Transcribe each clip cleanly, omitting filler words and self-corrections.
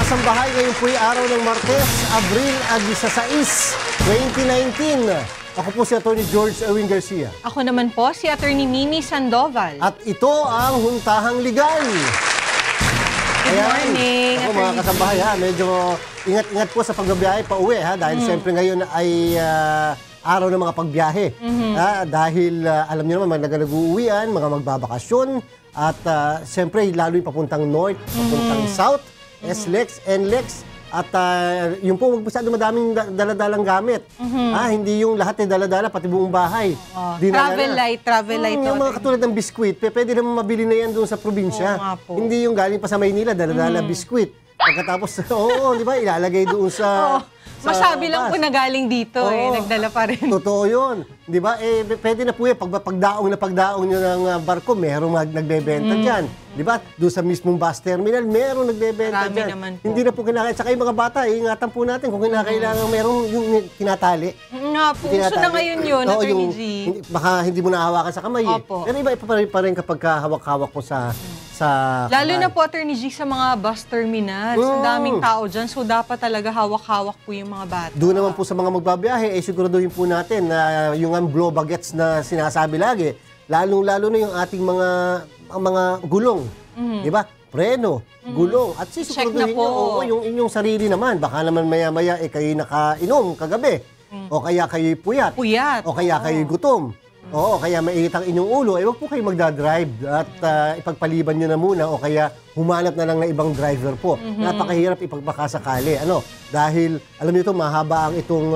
kasambahay, ngayon po'y araw ng Martes, Abril 16, 2019. Ako po si Atty. George Erwin Garcia. Ako naman po si Atty. Mimi Sandoval. At ito ang Huntahang Legal. Good morning, Ako mga kasambahay, medyo ingat-ingat po sa pagbabiyahe pa uwi dahil siyempre ngayon ay araw ng mga pagbiyahe. Dahil alam niyo naman, nag-uuwian, mga magbabakasyon at siyempre lalo yung papuntang north, papuntang south, SLEX, NLEX. At yung po, magbasado madaming daladalang gamit. Hindi yung lahat ay daladala, pati buong bahay. Travel light. Yung mga katulad ng biskwit, pwede naman mabili na yan doon sa probinsya. Hindi yung galing pa sa Maynila, daladala biskwit. Pagkatapos, di ba, ilalagay doon sa... Masabi lang po na galing dito, nagdala pa rin. Totoo yun. Di ba? Pwede na po yan, pagdaong nyo ng barko, merong nagbebenta dyan. Di ba? Doon sa mismong bus terminal, merong nagbebenta dyan. Naman po. Hindi na po kinakailangan. Saka yung mga bata, ingatan po natin kung kinakailangan merong yung tinatali. Nga po, uso na ngayon yun, Atty. G. Baka hindi mo nahawakan sa kamay. Opo. Pero iba pa rin kapag hawak-hawak mo sa Lalo na po, Atty. G, sa mga bus terminals. Ang daming tao dyan, so dapat talaga hawak-hawak po yung mga bata. Doon naman po sa mga magbabiyahe, siguraduhin po natin na yung blow bagets na sinasabi lagi, lalong-lalo na yung ating mga gulong. Di ba? Preno, gulong. At sisiguraduhin nyo, yung inyong sarili naman. Baka naman maya-maya kayo nakainom kagabi. O kaya kayo puyat. O kaya kayo gutom. Oo, kaya mainit ang inyong ulo, wag po kayo magdadrive at ipagpaliban nyo na muna o kaya humanap na lang na ibang driver po. Napakahirap ipagpakasakali. Dahil, alam niyo ito, mahaba ang itong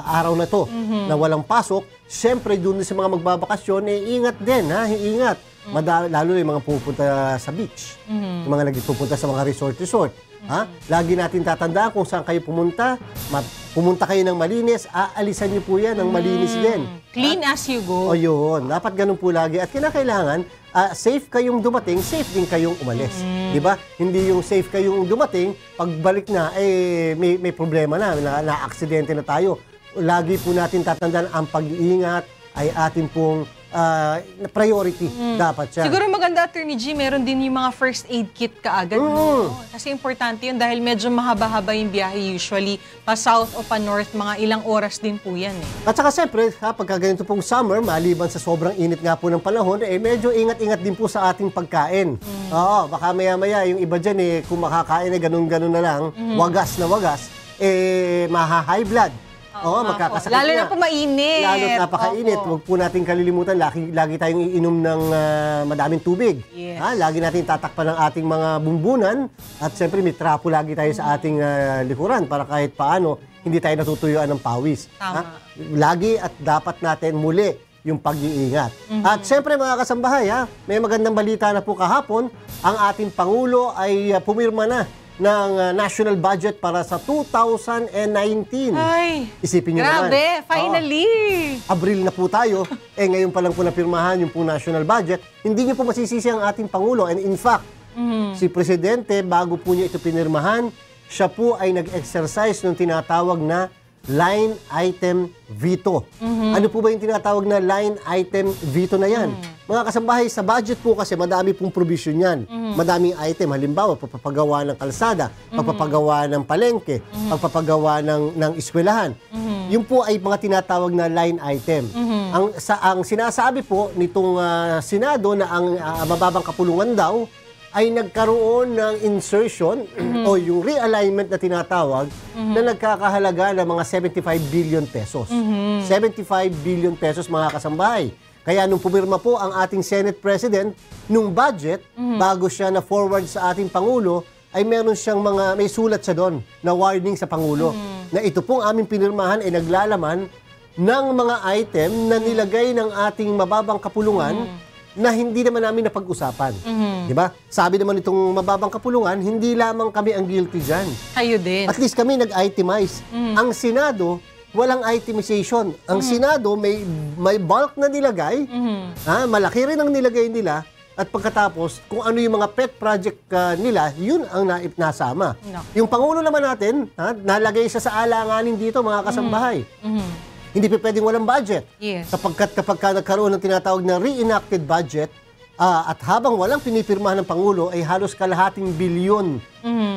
araw na to na walang pasok. Siyempre, doon sa mga magbabakasyon, ingat din, ingat. Lalo na yung mga pupunta sa beach, yung mga nagpupunta sa mga resort. Lagi natin tatandaan kung saan kayo pumunta. Pumunta kayo ng malinis, aalisan niyo po yan ng malinis din. Clean as you go. O yun, dapat ganun po lagi. At kinakailangan, safe kayong dumating, safe din kayong umalis. Diba? Hindi yung safe kayong dumating, pagbalik na, may problema na aksidente na tayo. Lagi po natin tatandaan ang pag-iingat ay ating pong priority dapat siya. Siguro maganda, Atty. G, meron din yung mga first aid kit kaagad. Kasi importante yun dahil medyo mahaba-haba yung biyahe usually. Pa-south o pa-north, mga ilang oras din po yan. At saka siyempre, pagka ganito pong summer, maliban sa sobrang init nga po ng panahon, medyo ingat-ingat din po sa ating pagkain. Baka maya-maya yung iba dyan, kung makakain ganun-ganun na lang, wagas na wagas, maha-high blood. Magkakasakit lalo na po mainit. Lalo na napakainit. Huwag po natin kalilimutan, lagi tayong iinom ng madaming tubig. Yes. Lagi natin tatakpan ng ating mga bumbunan. At siyempre may trapo lagi tayo sa ating likuran para kahit paano hindi tayo natutuyuan ng pawis. Lagi at dapat natin muli yung pag-iingat. At siyempre mga kasambahay, may magandang balita na po kahapon. Ang ating Pangulo ay pumirma na ng national budget para sa 2019. Ay, isipin niyo naman. Grabe, finally! Abril na po tayo, ngayon pa lang po napirmahan yung po national budget. Hindi niyo po masisisi ang ating Pangulo. And in fact, si Presidente, bago po niya ito pinirmahan, siya po ay nag-exercise ng tinatawag na line item veto. Ano po ba yung tinatawag na line item veto na yan? Mga kasambahay, sa budget po kasi madami pong provision yan. Madaming item. Halimbawa, pagpapagawa ng kalsada, pagpapagawa ng palengke, pagpapagawa ng eskwelahan. Yun po ay mga tinatawag na line item. Ang sinasabi po nitong Senado na ang mababang kapulungan daw ay nagkaroon ng insertion o yung realignment na tinatawag na nagkakahalaga ng mga 75 billion pesos. 75 billion pesos mga kasambahay. Kaya nung pumirma po ang ating Senate President nung budget, bago siya na forward sa ating Pangulo, ay meron siyang may sulat siya doon na warning sa Pangulo. Na ito pong aming pinirmahan ay naglalaman ng mga item na nilagay ng ating mababang kapulungan na hindi naman namin napag-usapan. Diba? Sabi naman itong mababang kapulungan, hindi lamang kami ang guilty dyan. Kayo din. At least kami nag-itemize. Ang Senado, walang itemization. Ang Senado, may bulk na nilagay, malaki rin ang nilagay nila, at pagkatapos, kung ano yung mga pet project nila, yun ang nasama. Yung Pangulo naman natin, nalagay siya sa alanganin dito, mga kasambahay. Hindi pa pwedeng walang budget. Yes. Sapagkat kapag nagkaroon ng tinatawag na reenacted budget, At habang walang pinipirmahan ng Pangulo, ay halos kalahating bilyon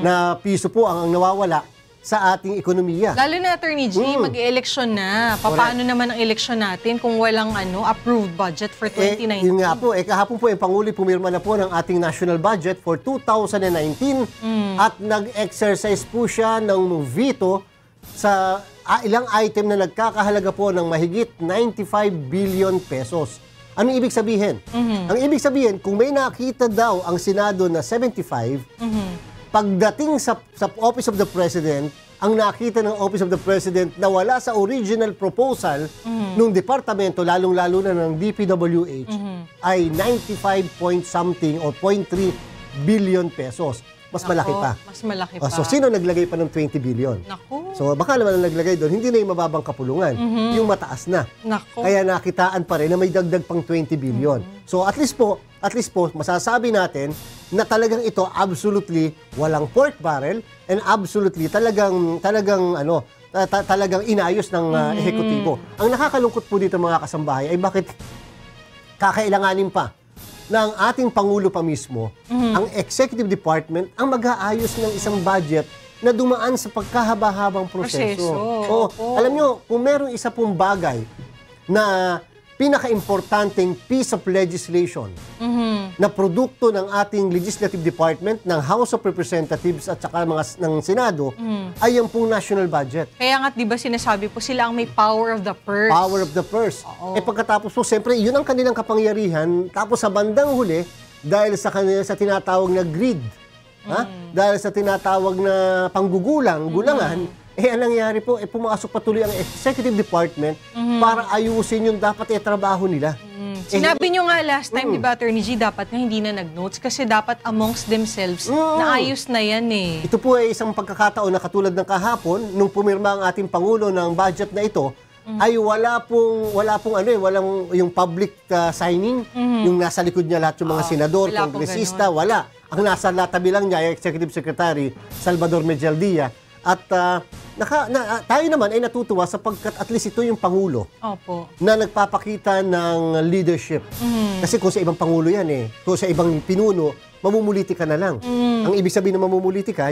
na piso po ang nawawala sa ating ekonomiya. Lalo na, Attorney G, mag-eleksyon na. Paano naman ang eleksyon natin kung walang approved budget for 2019? Yun nga po, kahapon po yung Pangulo pumirma na po ng ating national budget for 2019 at nag-exercise po siya ng veto sa ilang item na nagkakahalaga po ng mahigit 95 billion pesos. Anong ibig sabihin? Ang ibig sabihin, kung may nakita daw ang Senado na 75, pagdating sa Office of the President, ang nakita ng Office of the President na wala sa original proposal ng departamento, lalong-lalo na ng DPWH, ay 95 point something o 0.3 billion pesos. Mas malaki pa. Mas malaki pa. So, sino naglagay pa ng 20 billion? Naku. So, baka naman ang naglagay doon, hindi na yung mababang kapulungan. Yung mataas na. Naku. Kaya nakitaan pa rin na may dagdag pang 20 billion. So, at least po, masasabi natin na talagang ito absolutely walang pork barrel and absolutely talagang inayos ng ehekutibo. Ang nakakalungkot po dito mga kasambahay ay bakit kakailanganin pa ng ating Pangulo pa mismo, ang Executive Department, ang mag-aayos ng isang budget na dumaan sa pagkahaba-habang proseso. Alam nyo, kung meron isa pong bagay na pinaka-importanting piece of legislation na produkto ng ating Legislative Department, ng House of Representatives at saka ng Senado, ay yung pong national budget. Kaya nga, di ba sinasabi po, sila ang may power of the purse. Power of the purse. Pagkatapos po, siyempre, yun ang kanilang kapangyarihan. Tapos sa bandang huli, dahil sa tinatawag na greed, dahil sa tinatawag na gulangan, ang nangyari po, pumasok patuloy ang Executive Department para ayusin yung dapat trabaho nila. Sinabi nyo nga last time, di ba, Attorney G, dapat nga hindi na nag-notes kasi dapat amongst themselves, naayos na yan eh. Ito po ay isang pagkakataon na katulad ng kahapon, nung pumirma ang ating Pangulo ng budget na ito, ay walang yung public signing, yung nasa likod niya lahat yung mga senador, kongresista, wala. Ang nasa tabi lang niya, yung Executive Secretary Salvador Medialdía. At tayo naman ay natutuwa sapagkat at least ito yung Pangulo na nagpapakita ng leadership. Kasi kung sa ibang Pangulo yan kung sa ibang pinuno, mamumuliti ka na lang. Ang ibig sabihin ng mamumuliti ka,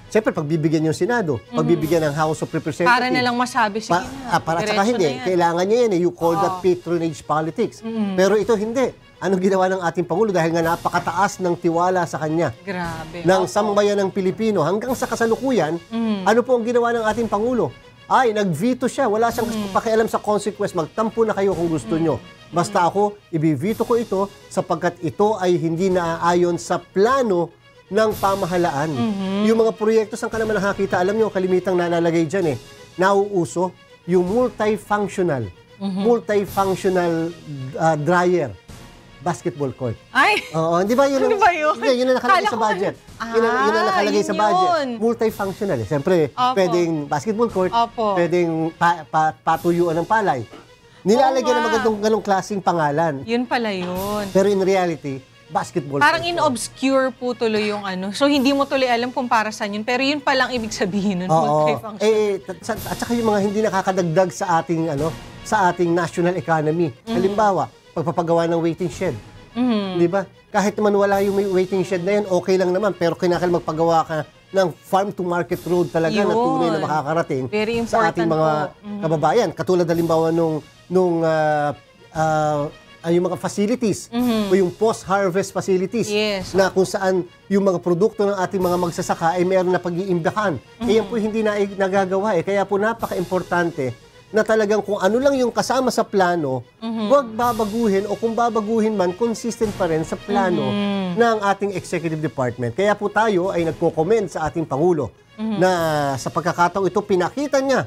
siyempre pagbibigyan yung Senado, pagbibigyan ng House of Representatives. Para na lang masabi, sige na. Para at saka hindi, kailangan niya yan you call that patronage politics. Pero ito hindi. Anong ginawa ng ating Pangulo dahil nga napakataas ng tiwala sa kanya. Grabe. Ng sambayan ng Pilipino hanggang sa kasalukuyan, ano po ang ginawa ng ating Pangulo? Ay, nag-veto siya. Wala siyang pakialam sa consequence. Magtampo na kayo kung gusto nyo. Basta ako, i-veto ko ito sapagkat ito ay hindi naaayon sa plano ng pamahalaan. Yung mga proyekto, saan ka naman nakakita? Alam nyo, kalimitang nalalagay dyan nauuso yung multifunctional dryer. Basketball court. Ay! Oo, hindi ba yun? Ano ba yun? Yun ang nakalagay sa budget. Yun ang nakalagay sa budget. Yun. Multifunctional. Siyempre, pwedeng basketball court, pwedeng patuyuan ng palay. Nilalagyan ng ganong klaseng pangalan. Yun pala yun. Pero in reality, basketball parang court. in-obscure po tuloy yung So, hindi mo tuloy alam kung para saan yun. Pero yun palang ibig sabihin nun. Multifunctional. At saka yung mga hindi nakakadagdag sa ating national economy. Halimbawa, pagpapagawa ng waiting shed. Di ba? Kahit naman wala yung waiting shed na yan, okay lang naman. Pero kinakailangan magpagawa ka ng farm-to-market road talaga na tunay na makakarating sa ating mga kababayan. Katulad halimbawa yung mga facilities o yung post-harvest facilities na kung saan yung mga produkto ng ating mga magsasaka ay meron na pag-iimbakan. Yan po hindi na nagagawa. Kaya po napaka-importante na talagang kung ano lang yung kasama sa plano, huwag babaguhin o kung babaguhin man, consistent pa rin sa plano ng ating Executive Department. Kaya po tayo ay nagko-comment sa ating Pangulo na sa pagkakataong ito, pinakita niya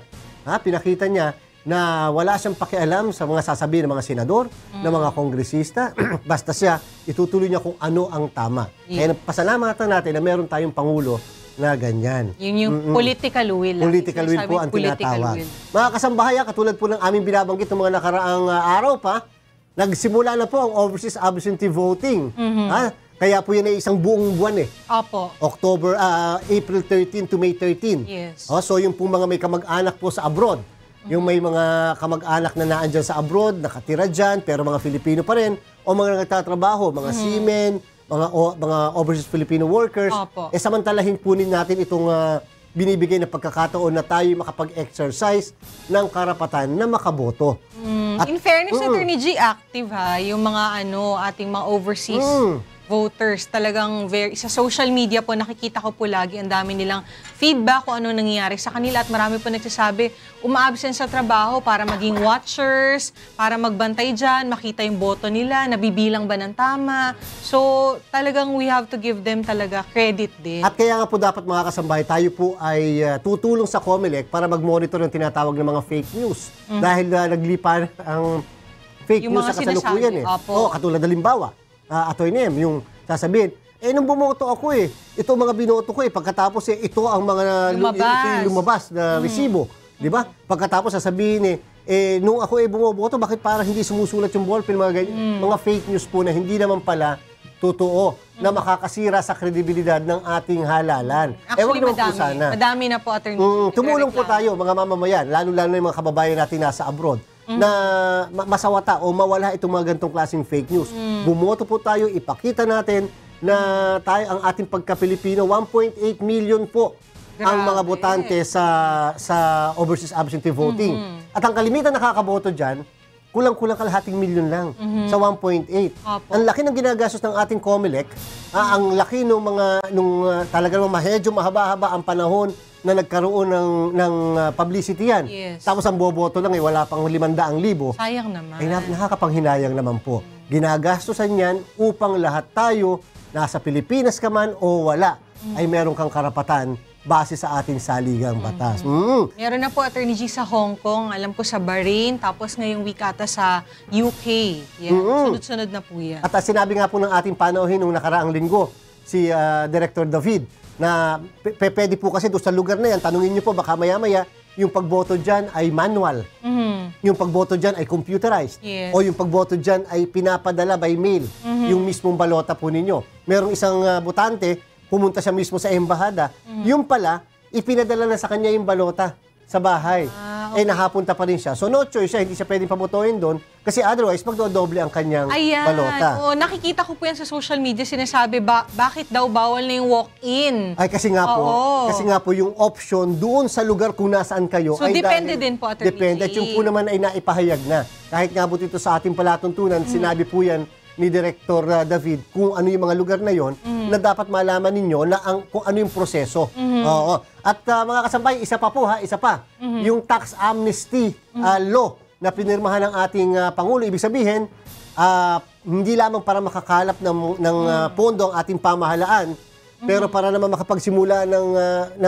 na wala siyang pakialam sa mga sasabihin ng mga senador, ng mga kongresista, basta siya, itutuloy niya kung ano ang tama. Kaya pasalamatan natin na meron tayong Pangulo na ganyan. Yun yung political will. Political will po ang tinatawag. Mga kasambahay, katulad po ng aming binabanggit ng mga nakaraang araw pa, nagsimula na po ang overseas absentee voting. Kaya po yan ay isang buong buwan Opo. April 13 to May 13. Yes. So yung po mga may kamag-anak po sa abroad, Yung may mga kamag-anak na naandyan sa abroad, nakatira dyan, pero mga Filipino pa rin, o mga nagtatrabaho, mga seamen, mga overseas Filipino workers, Opo. samantalahin po natin itong binibigay na pagkakataon na tayo makapag-exercise ng karapatan na makaboto. In fairness, Attorney G, active yung mga ating mga overseas voters. Talagang sa social media po, nakikita ko po lagi, ang dami nilang feedback kung ano nangyayari sa kanila at marami po nagsasabi, uma-absent sa trabaho para maging watchers, para magbantay dyan, makita yung boto nila, nabibilang ba ng tama. So, talagang we have to give them talaga credit din. At kaya nga po dapat mga kasambahay, tayo po ay tutulong sa COMELEC para mag-monitor ng tinatawag ng mga fake news. Dahil naglipan ang fake Yung news mga sa kasalukuyan. sinasabi, opo. Katulad halimbawa, Atty. Nem, yung sasabihin, nung bumoto ako ito mga binoto ko pagkatapos ito ang mga lumabas na resibo. Di ba? Pagkatapos sasabihin nung ako bumoboto, bakit parang hindi sumusulat yung ballpen, mga ganyan. Mga fake news po na hindi naman pala totoo na makakasira sa kredibilidad ng ating halalan. Actually, Wag naman po sana. Madami na po, Attorney. Tumulong po tayo, mga mamamayan, lalo-lalo na yung mga kababayan natin nasa abroad, na masawata o mawala itong mga ganitong klaseng fake news. Bumoto po tayo, ipakita natin na tayo ang ating pagka-Pilipino, 1.8 million po ang mga botante sa overseas absentee voting. At ang kalimitan nakakaboto dyan, kulang-kulang kalahating milyon lang sa 1.8. Ang laki ng ginagastos ng ating COMELEC, ang laki nung talaga medyo mahaba-haba ang panahon na nagkaroon ng publicity yan. Yes. Tapos ang boboto lang wala pang 500,000. Sayang naman. Nakakapanghinayang naman po. Ginagastosan yan upang lahat tayo, nasa Pilipinas ka man o wala, ay meron kang karapatan base sa ating saligang batas. Meron na po, Attorney G, sa Hong Kong, alam ko sa Bahrain, tapos ngayong week ata sa UK. Yan. Sunod-sunod na po yan. At sinabi nga po ng ating panauhin nung nakaraang linggo, si Director David, na pwede po kasi doon sa lugar na yan, tanungin niyo po, baka maya-maya, yung pagboto dyan ay manual. Yung pagboto dyan ay computerized. Yes. O yung pagboto dyan ay pinapadala by mail. Yung mismong balota po ninyo. Merong isang botante, pumunta siya mismo sa embahada. Yung pala, ipinadala na sa kanya yung balota sa bahay. Okay. Nahapunta pa rin siya. So no choice siya, hindi siya pwedeng pabotohin doon kasi otherwise magdodoble ang kanyang balota. Nakikita ko po yan sa social media, sinasabi, bakit daw bawal na yung walk-in? Ay kasi nga po yung option doon sa lugar kung nasaan kayo. So depende din po, Attorney. Depende. Yung po naman ay naipahayag na. Kahit nga po dito sa ating palatuntunan, sinabi po yan ni Director David kung ano yung mga lugar na yon na dapat malaman ninyo na kung ano yung proseso. Oo. At mga kasambay, isa pa. Yung tax amnesty law na pinirmahan ng ating Pangulo. Ibig sabihin, hindi lamang para makakalap ng pondo ang ating pamahalaan, pero para naman makapagsimula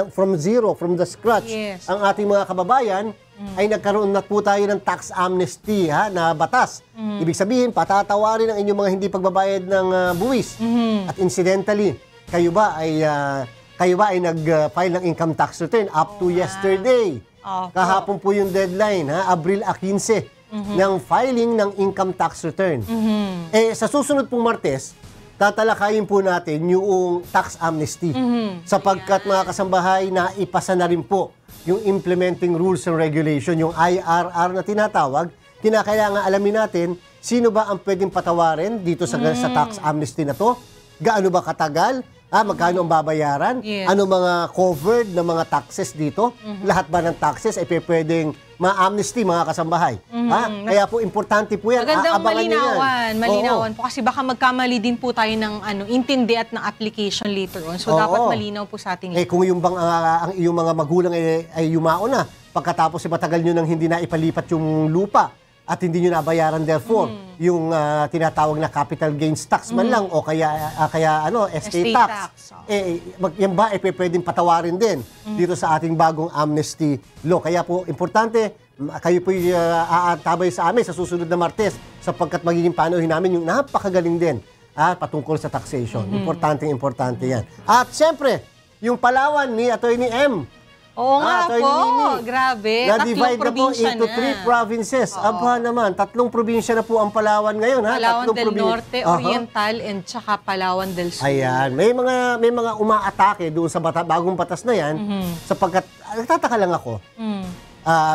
from zero, from the scratch, ang ating mga kababayan, ay nagkaroon na po tayo ng tax amnesty na batas. Ibig sabihin, patatawarin ang inyong mga hindi pagbabayad ng buwis. At incidentally, kayo ba ay nag-file ng income tax return up to yesterday? Kahapon po yung deadline, Abril 15, ng filing ng income tax return. Sa susunod pong Martes, tatalakayin po natin yung tax amnesty. Sapagkat mga kasambahay, naipasa na rin po yung implementing rules and regulation, yung IRR na tinatawag. Kinakailangan alamin natin sino ba ang pwedeng patawarin dito sa tax amnesty na to, gaano ba katagal, magkano ang babayaran, ano mga covered na mga taxes dito, lahat ba ng taxes ay pwedeng ma-amnesty mga kasambahay. Kaya po importante po yan. Magandang Abangan malinawan po kasi baka magkamali din po tayo ng intindi at ng application later on. So dapat malinaw po sa ating kung yung ang iyong mga magulang ay yumao na pagkatapos matagal nyo nang hindi na ipalipat yung lupa at hindi nyo nabayaran therefore yung tinatawag na capital gains tax man lang o kaya estate tax. Yan ba pwedeng patawarin din dito sa ating bagong amnesty law. Kaya po importante, kayo po aatabay sa amin sa susunod na Martes sapagkat magiging panauhin namin yung napakagaling din patungkol sa taxation. Importante yan. At siyempre, yung Palawan ni Atty. M. Oo nga po, grabe. Na-divide na po into 3 provinces. Aba naman, 3 probinsya na po ang Palawan ngayon. Palawan del Norte, Oriental, and tsaka Palawan del Sur. Ayan, may mga umaatake doon sa bagong batas na yan sapagkat, nagtataka lang ako,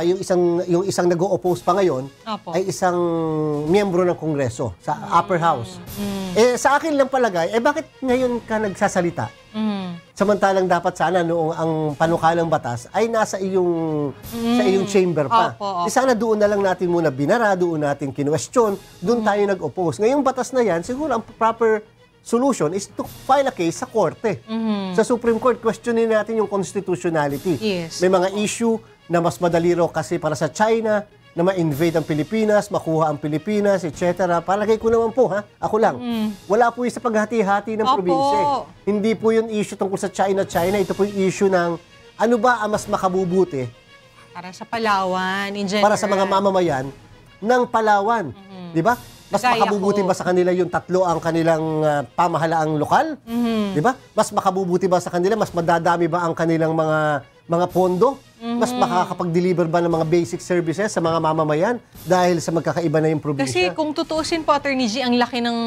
yung isang nag-o-oppose pa ngayon Opo. ay isang miyembro ng Kongreso sa Upper House. Eh, sa akin lang palagay, bakit ngayon ka nagsasalita? Samantalang dapat sana noong ang panukalang batas ay nasa iyong chamber pa. Opo. Sana doon na lang natin muna binara, doon natin kinwestiyon, doon tayo nag-oppose. Ngayong batas na yan, siguro ang proper solution is to file a case sa korte. Sa Supreme Court, questionin natin yung constitutionality. Yes. May mga issue na mas madali raw kasi para sa China na ma-invade ang Pilipinas, makuha ang Pilipinas, etc. Palagay ko naman po, ako lang. Wala po yung sa paghati-hati ng Opo. probinsya. Hindi po yung issue tungkol sa China. Ito po yung issue ng ano ba ang mas makabubuti Para sa Palawan, in general. para sa mga mamamayan ng Palawan. Di ba? Mas Kagaya makabubuti ko. ba sa kanila yung tatlo ang kanilang pamahalaang lokal? Di ba? Mas makabubuti ba sa kanila? Mas madadami ba ang kanilang mga pondo? Mas makakapag-deliver ba ng mga basic services sa mga mamamayan dahil sa magkakaiba na yung probinsya? Kasi kung tutuusin po, Attorney G, ang laki ng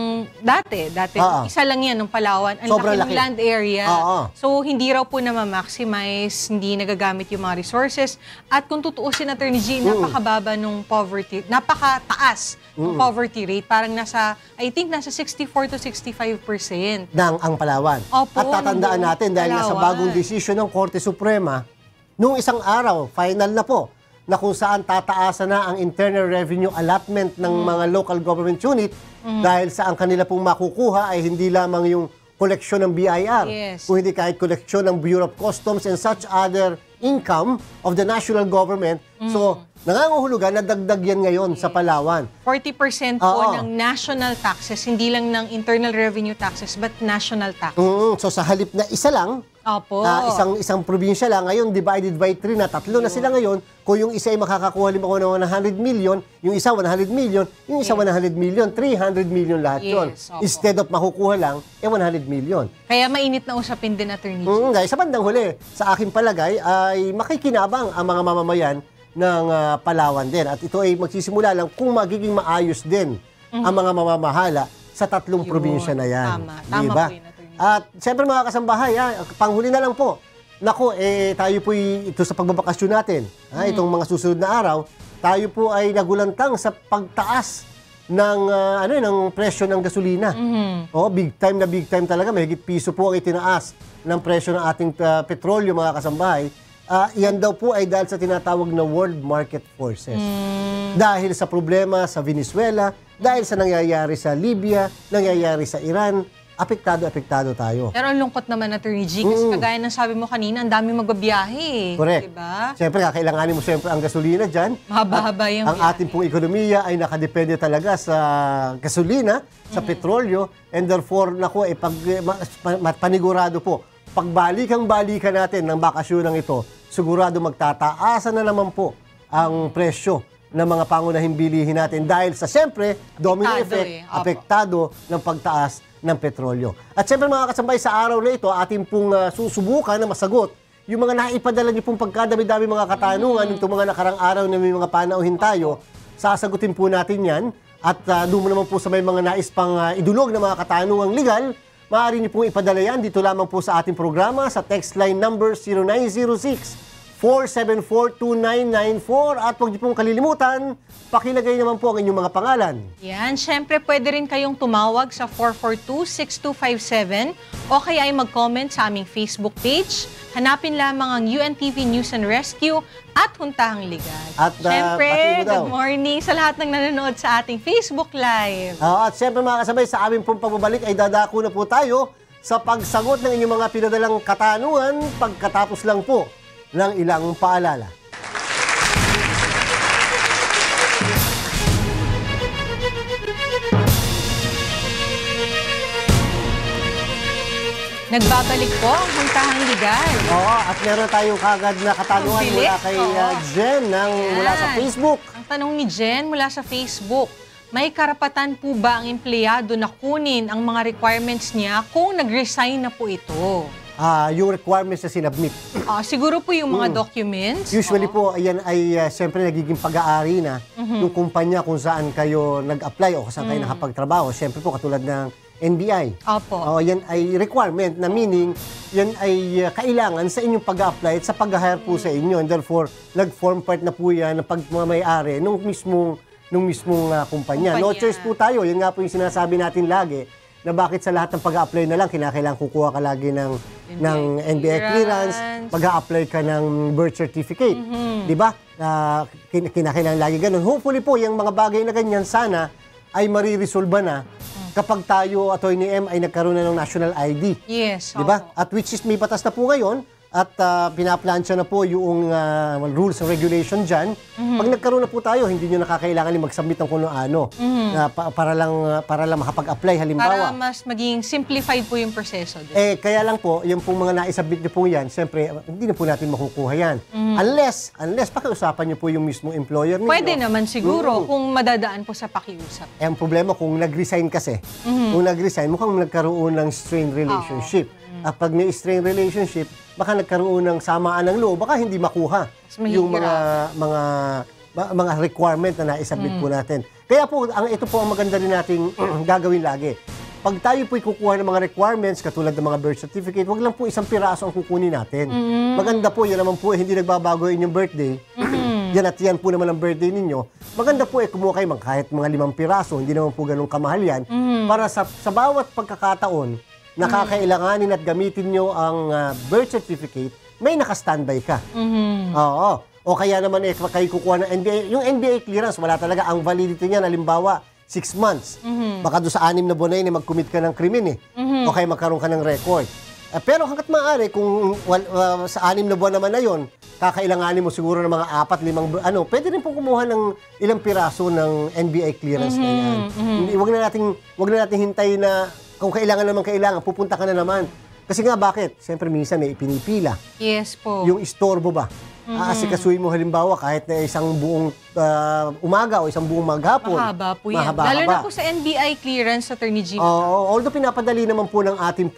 dati isa lang yan, ng Palawan, ang Sobrang laki ng laki. land area. So, hindi raw po na-maximize, hindi nagagamit yung mga resources. At kung tutuusin, Attorney G, napakababa nung poverty, napakataas ng poverty rate. Parang I think nasa 64 to 65%. Ang Palawan. Opo, At tatandaan ng natin dahil nasa Palawan. bagong desisyon ng Korte Suprema, nung isang araw, final na po, na kung saan tataasan na ang internal revenue allotment ng mga local government unit dahil sa ang kanila pong makukuha ay hindi lamang yung koleksyon ng BIR, Yes. kung hindi kahit koleksyon ng Bureau of Customs and such other income of the national government. So, nangangahulugan na dagdag yan ngayon sa Palawan. 40% po Oo. ng national taxes, hindi lang ng internal revenue taxes, but national taxes. So, sa halip na isa lang, Opo. isang probinsya lang, ngayon divided by 3 na, tatlo na sila ngayon. Kung yung isa ay makakakuha limang ng 100 million, yung isa 100 million, yung isa 100 million, 300 million lahat yun. Yes, opo. Instead of makukuha lang, 100 million. Kaya mainit na usapin din, Attorney G. Dahil sa bandang huli, sa aking palagay, ay makikinabang ang mga mamamayan ng Palawan din. At ito ay magsisimula lang kung magiging maayos din ang mga mamamahala sa tatlong Yun. probinsya na yan. Tama Diba? po yun, Attorney. At siyempre mga kasambahay, panghuli na lang po. Nako, tayo po ito sa pagbabakasyon natin. Itong mga susunod na araw, tayo po ay nagulantang sa pagtaas ng presyo ng gasolina. Big time talaga. Mahigit piso po ang itinaas ng presyo ng ating petrolyo, mga kasambahay. Iyan daw po ay dahil sa tinatawag na world market forces. Dahil sa problema sa Venezuela, dahil sa nangyayari sa Libya, nangyayari sa Iran, apektado tayo. Pero ang lungkot naman, Attorney G, kasi kagaya ng sabi mo kanina, ang dami magbabiyahe. Correct. Diba? Siyempre, kakailanganin mo siyempre ang gasolina dyan. Mahaba-haba yung Ang ating pong ekonomiya ay nakadepende talaga sa gasolina, sa petrolyo, and therefore, panigurado po, pagbalikan natin ng bakasyonang ito, sigurado magtataasan na naman po ang presyo ng mga pangunahing bilihin natin dahil sa siyempre, domino effect, Opo. apektado ng pagtaas ng petrolyo. At siyempre mga kasambay, sa araw na ito, ating pong susubukan na masagot yung mga naipadala niyo pong pagkadami-dami mga katanungan itong mga nakarang araw na may mga panauhin tayo. Sasagutin po natin yan. At doon mo naman po sa may mga nais pang idulog na mga katanungang legal, maaari niyo pong ipadala yan dito lamang po sa ating programa sa text line number 0906-474-2994. At huwag niyo pong kalilimutan, pakilagay naman po ang inyong mga pangalan. Yan, syempre pwede rin kayong tumawag sa 442-6257 o kaya ay mag-comment sa aming Facebook page. Hanapin lamang ang UNTV News and Rescue at Huntahang Legal. At, syempre, pati mo daw. good morning sa lahat ng nanonood sa ating Facebook Live. At siyempre mga kasabay, sa aming pong pagbabalik ay dadako na po tayo sa pagsagot ng inyong mga pinadalang katanungan pagkatapos lang po ng ilang paalala. Nagbabalik po ang Huntahang Legal. At meron tayong kagad na katanungan Ang bilis, mula kay Jen mula sa Yan. Facebook. Ang tanong ni Jen mula sa Facebook, may karapatan po ba ang empleyado na kunin ang mga requirements niya kung nag-resign na po ito? Yung requirements na sinabmit. Siguro po yung mga documents. Usually po, ayan ay siyempre nagiging pag-aari na ng kumpanya kung saan kayo nag-apply o kung saan kayo nakapagtrabaho. Siyempre po, katulad ng NBI. Opo. Yan ay requirement na meaning, yan ay kailangan sa inyong pag-apply at sa pag-hire po sa inyo. And therefore, nag-form part na po yan ng pagmamayari nung mismong kumpanya. No choice po tayo. Yan nga po yung sinasabi natin lagi na bakit sa lahat ng pag-apply na lang, kinakailangan kukuha ka lagi ng NBI clearance, pag-apply ka ng birth certificate. Di ba? Kinakailangan lagi ganun. Hopefully po, yung mga bagay na ganyan sana ay mariresolba na kapag tayo, Atty. M, ay nagkaroon na ng national ID. Yes. Di ba? At which is may batas na po ngayon at pinaplansya na po yung rules and regulation dyan. Pag nagkaroon na po tayo, hindi nyo nakakailangan mag-submit ng kung ano para lang makapag-apply halimbawa. Para mas maging simplified po yung proseso. Kaya lang po, yung pong mga na-submit nyo po yan, siyempre, hindi na po natin makukuha yan. Unless pakiusapan nyo po yung mismong employer ninyo. Pwede naman siguro kung madadaan po sa pakiusap. Ang problema kung nag-resign kasi, kung nag-resign, mukhang nagkaroon ng strained relationship. At pag may strained relationship, baka nagkaroon ng samaan ng loob, baka hindi makuha yung mga requirement na naisubmit po natin. Kaya po, ito po ang maganda rin nating gagawin lagi. Pag tayo po'y kukuha ng mga requirements, katulad ng mga birth certificate, wag lang po isang piraso ang kukunin natin. Maganda po, yan naman po, hindi nagbabago inyong birthday. Yan po naman ang birthday ninyo. Maganda po kumuha kayo kahit mga 5 piraso, hindi naman po ganun kamahal yan. Para sa bawat pagkakataon, nakakailanganin at gamitin nyo ang birth certificate, may naka-standby ka. Oo. O kaya naman kayo kukuha ng NBI. Yung NBI clearance, wala talaga. Ang validity niya, halimbawa, 6 months. Baka doon sa 6 na buwan na yun, mag-commit ka ng krimen O kaya magkaroon ka ng record. Pero hanggat maaari, kung sa 6 na buwan naman na yun, kakailanganin mo siguro ng mga 4, 5, pwede rin pong kumuha ng ilang piraso ng NBI clearance na yan. Huwag na natin hintayin na kung kailangan, pupunta ka na naman. Kasi nga, bakit? Siyempre, minsan may pinipila. Yes po. Yung istorbo ba? Aasikasuhin mo halimbawa kahit na isang buong umaga o isang buong maghapon. Mahaba po yan. Lalo na po sa NBI clearance, Atty. G. Although pinapadali naman po ng ating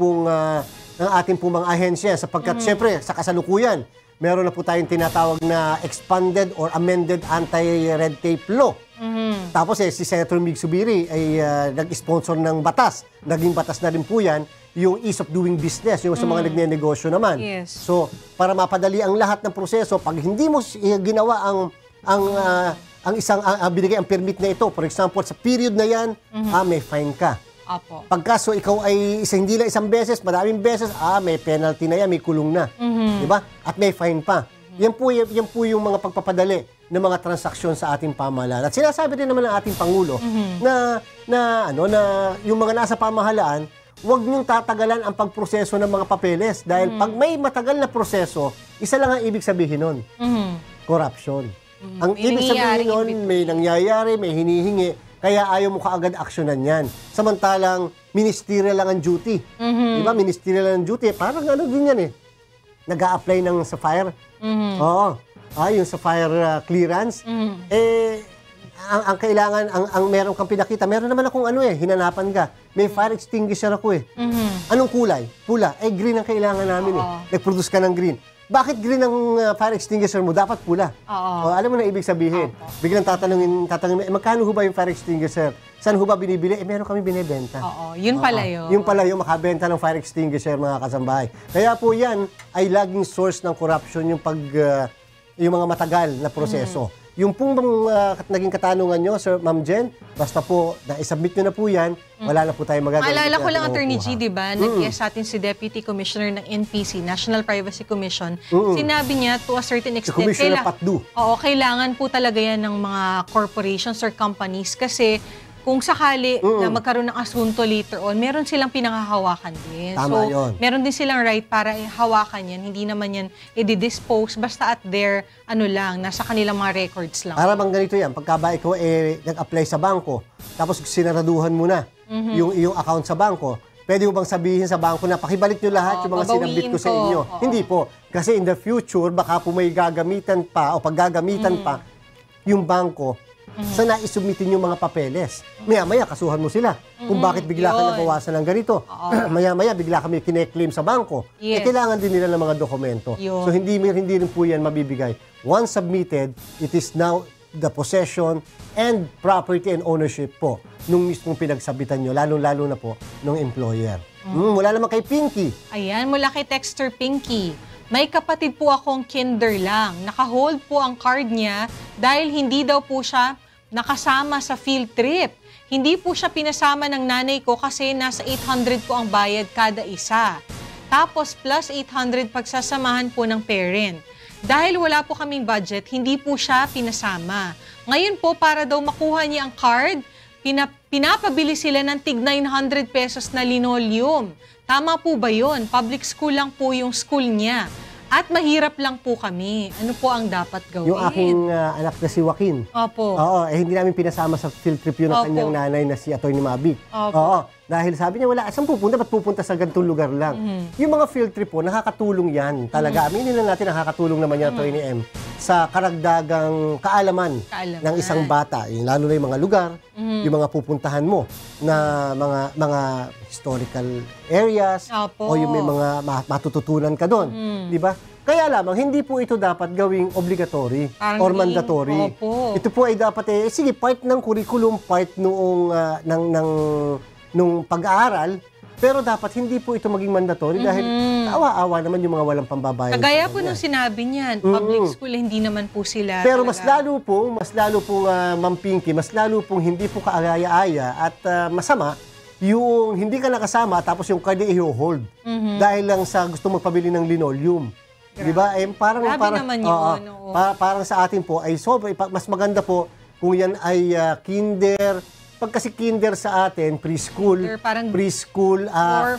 pong mga ahensya sapagkat siyempre, sa kasalukuyan, meron na po tayong tinatawag na expanded or amended anti-red tape law. Tapos si Senator Mig Zubiri ay nag-sponsor ng batas. Naging batas na rin po yan, yung ease of doing business, yung sa mga nagnenegosyo naman. Yes. So, para mapadali ang lahat ng proseso, pag hindi mo ginawa binigay ang permit na ito, for example, sa period na yan, may fine ka. Apo. Pagkaso ikaw ay hindi lang isang beses, maraming beses, may penalty na yan, may kulong na. Di ba? At may fine pa. Yan po yung mga pagpapadali ng mga transaksyon sa ating pamahalaan. At sinasabi din naman ng ating Pangulo na yung mga nasa pamahalaan, huwag niyong tatagalan ang pagproseso ng mga papeles. Dahil pag may matagal na proseso, isa lang ang ibig sabihin nun. Corruption. Ang ibig sabihin nun, may nangyayari, may hinihingi, kaya ayaw mo kaagad aksyonan yan. Samantalang, ministerial lang ang duty. Diba? Ministerial lang ang duty. Parang din yan nag-a-apply ng sa fire. Oo. Yung sa fire clearance. Ang kailangan, ang meron kang pinakita, meron naman akong hinanapan ka. May fire extinguisher ako Anong kulay? Pula. Green ang kailangan namin Nag-produce ka ng green. Bakit green ang fire extinguisher mo? Dapat pula. Alam mo na ibig sabihin. Biglang tatanungin, magkano ho ba yung fire extinguisher? Saan ho ba binibili? Meron kami binibenta. Yun pala yun. Yung pala yung makabenta ng fire extinguisher, mga kasambahay. Kaya po yan ay laging source ng corruption yung mga matagal na proseso. Yung pong naging katanungan nyo, Sir Ma'am Jen, basta po, na-submit nyo na po yan, wala na po tayong magagawa. Maalala ko lang, Attorney G, di ba? Nag-yes sa atin si Deputy Commissioner ng NPC, National Privacy Commission. Sinabi niya, to a certain extent, Commissioner Patdu. Kailangan po talaga yan ng mga corporations or companies kasi kung sakali na magkaroon ng asunto later on, meron silang pinangahawakan din. Tama yun. Meron din silang right para hawakan yan. Hindi naman yan i-dispose basta at their, nasa kanilang mga records lang. Para bang ganito yan, pagka ba ikaw nag-apply sa bangko, tapos sinaraduhan mo na yung iyong account sa bangko, pwede mo bang sabihin sa bangko na pakibalik nyo lahat yung mga sinabit ko sa inyo? Hindi po. Kasi in the future, baka po may gagamitan pa o paggagamitan pa yung bangko sa naisubmitin yung mga papeles. Maya-maya, kasuhan mo sila. Kung bakit bigla ka nabawasan ng ganito. Maya-maya, bigla kami kine-claim sa bangko. Kailangan din nila ng mga dokumento. So, hindi rin po yan mabibigay. Once submitted, it is now the possession and property and ownership po nung mismong pinagsabitan nyo, lalo-lalo na po nung employer. Mula naman kay Pinky. Ayan, mula kay Texter Pinky. May kapatid po akong kinder lang. Naka-hold po ang card niya dahil hindi daw po siya nakasama sa field trip. Hindi po siya pinasama ng nanay ko kasi nasa 800 po ang bayad kada isa. Tapos plus 800 pagsasamahan po ng parent. Dahil wala po kaming budget, hindi po siya pinasama. Ngayon po, para daw makuha niya ang card, pinapabili sila ng tig 900 pesos na linoleum. Tama po ba yun? Public school lang po yung school niya. At mahirap lang po kami. Ano po ang dapat gawin? Yung aking anak na si Joaquin. Opo. Oo, hindi namin pinasama sa field trip yun ng kanyang nanay na si Atty. Mabi. Opo. Oo, dahil sabi niya, wala, saan pupunta? Ba't pupunta sa ganitong lugar lang? Yung mga field trip po, nakakatulong yan. Talaga, aminin lang natin, nakakatulong naman yan, Atty. M, sa karagdagang kaalaman ng isang bata. Lalo na yung mga lugar, yung mga pupuntahan mo na mga historical areas, o yung may mga matututunan ka doon. Di ba? Kaya lamang, hindi po ito dapat gawing obligatory or mandatory. Ito po ay dapat, sige, part ng curriculum, part nung pag-aaral, pero dapat hindi po ito maging mandatory dahil awa-awa naman yung mga walang pambabayad. Kagaya po nung sinabi niyan, public school, hindi naman po sila pero talaga. mas lalo pong Ma'am Pinky, mas lalo pong hindi po kaaya-aya at masama yung hindi ka nakasama tapos yung card ay i-hold dahil lang sa gusto magpabili ng linoleum. Di ba? Parang naman yun. Parang sa atin po ay mas maganda po kung yan ay kinder. Pag kasi kinder sa atin, preschool, 4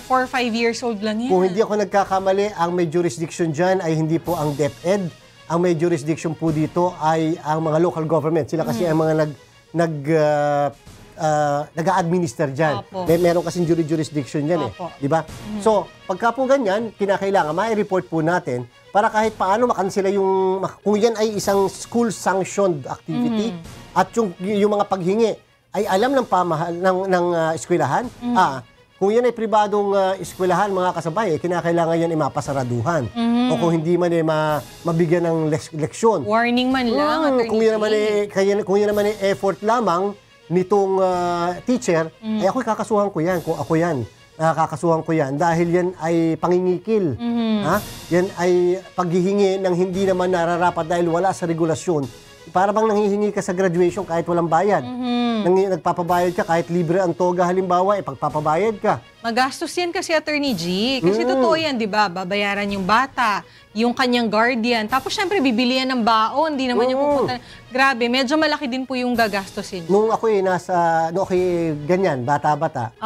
or 5 years old lang yan. Kung hindi ako nagkakamali, ang may jurisdiction dyan ay hindi po ang DepEd. Ang may jurisdiction po dito ay ang mga local government. Sila kasi ang mga nag-a-administer dyan. Meron kasing jurisdiction dyan di ba? So, pagka po ganyan, kinakailangan, ma-report po natin para kahit paano makansela kung yan ay isang school-sanctioned activity at yung mga paghingi ay alam ng ng eskwelahan. Kung yan ay pribadong eskwelahan, mga kasabay, kinakailangan yan ay mapasaraduhan. O kung hindi man mabigyan ng leksyon. Warning man lang. Kung yan naman ay effort lamang nitong teacher, ay ako'y kakasuhan ko yan. Kung ako yan, kakasuhan ko yan. Dahil yan ay pangingikil. Yan ay paghihingi ng hindi naman nararapat dahil wala sa regulasyon. Para bang nanghihingi ka sa graduation kahit walang bayad. Nagpapabayad ka kahit libre ang toga halimbawa, pagpapabayad ka. Magastos yan kasi, Attorney G. Kasi totoo yan, di ba? Babayaran yung bata, yung kanyang guardian. Tapos syempre, bibili yan ng baon. Di naman yung pupunta. Grabe, medyo malaki din po yung gagastosin. Nung ako ganyan, bata-bata,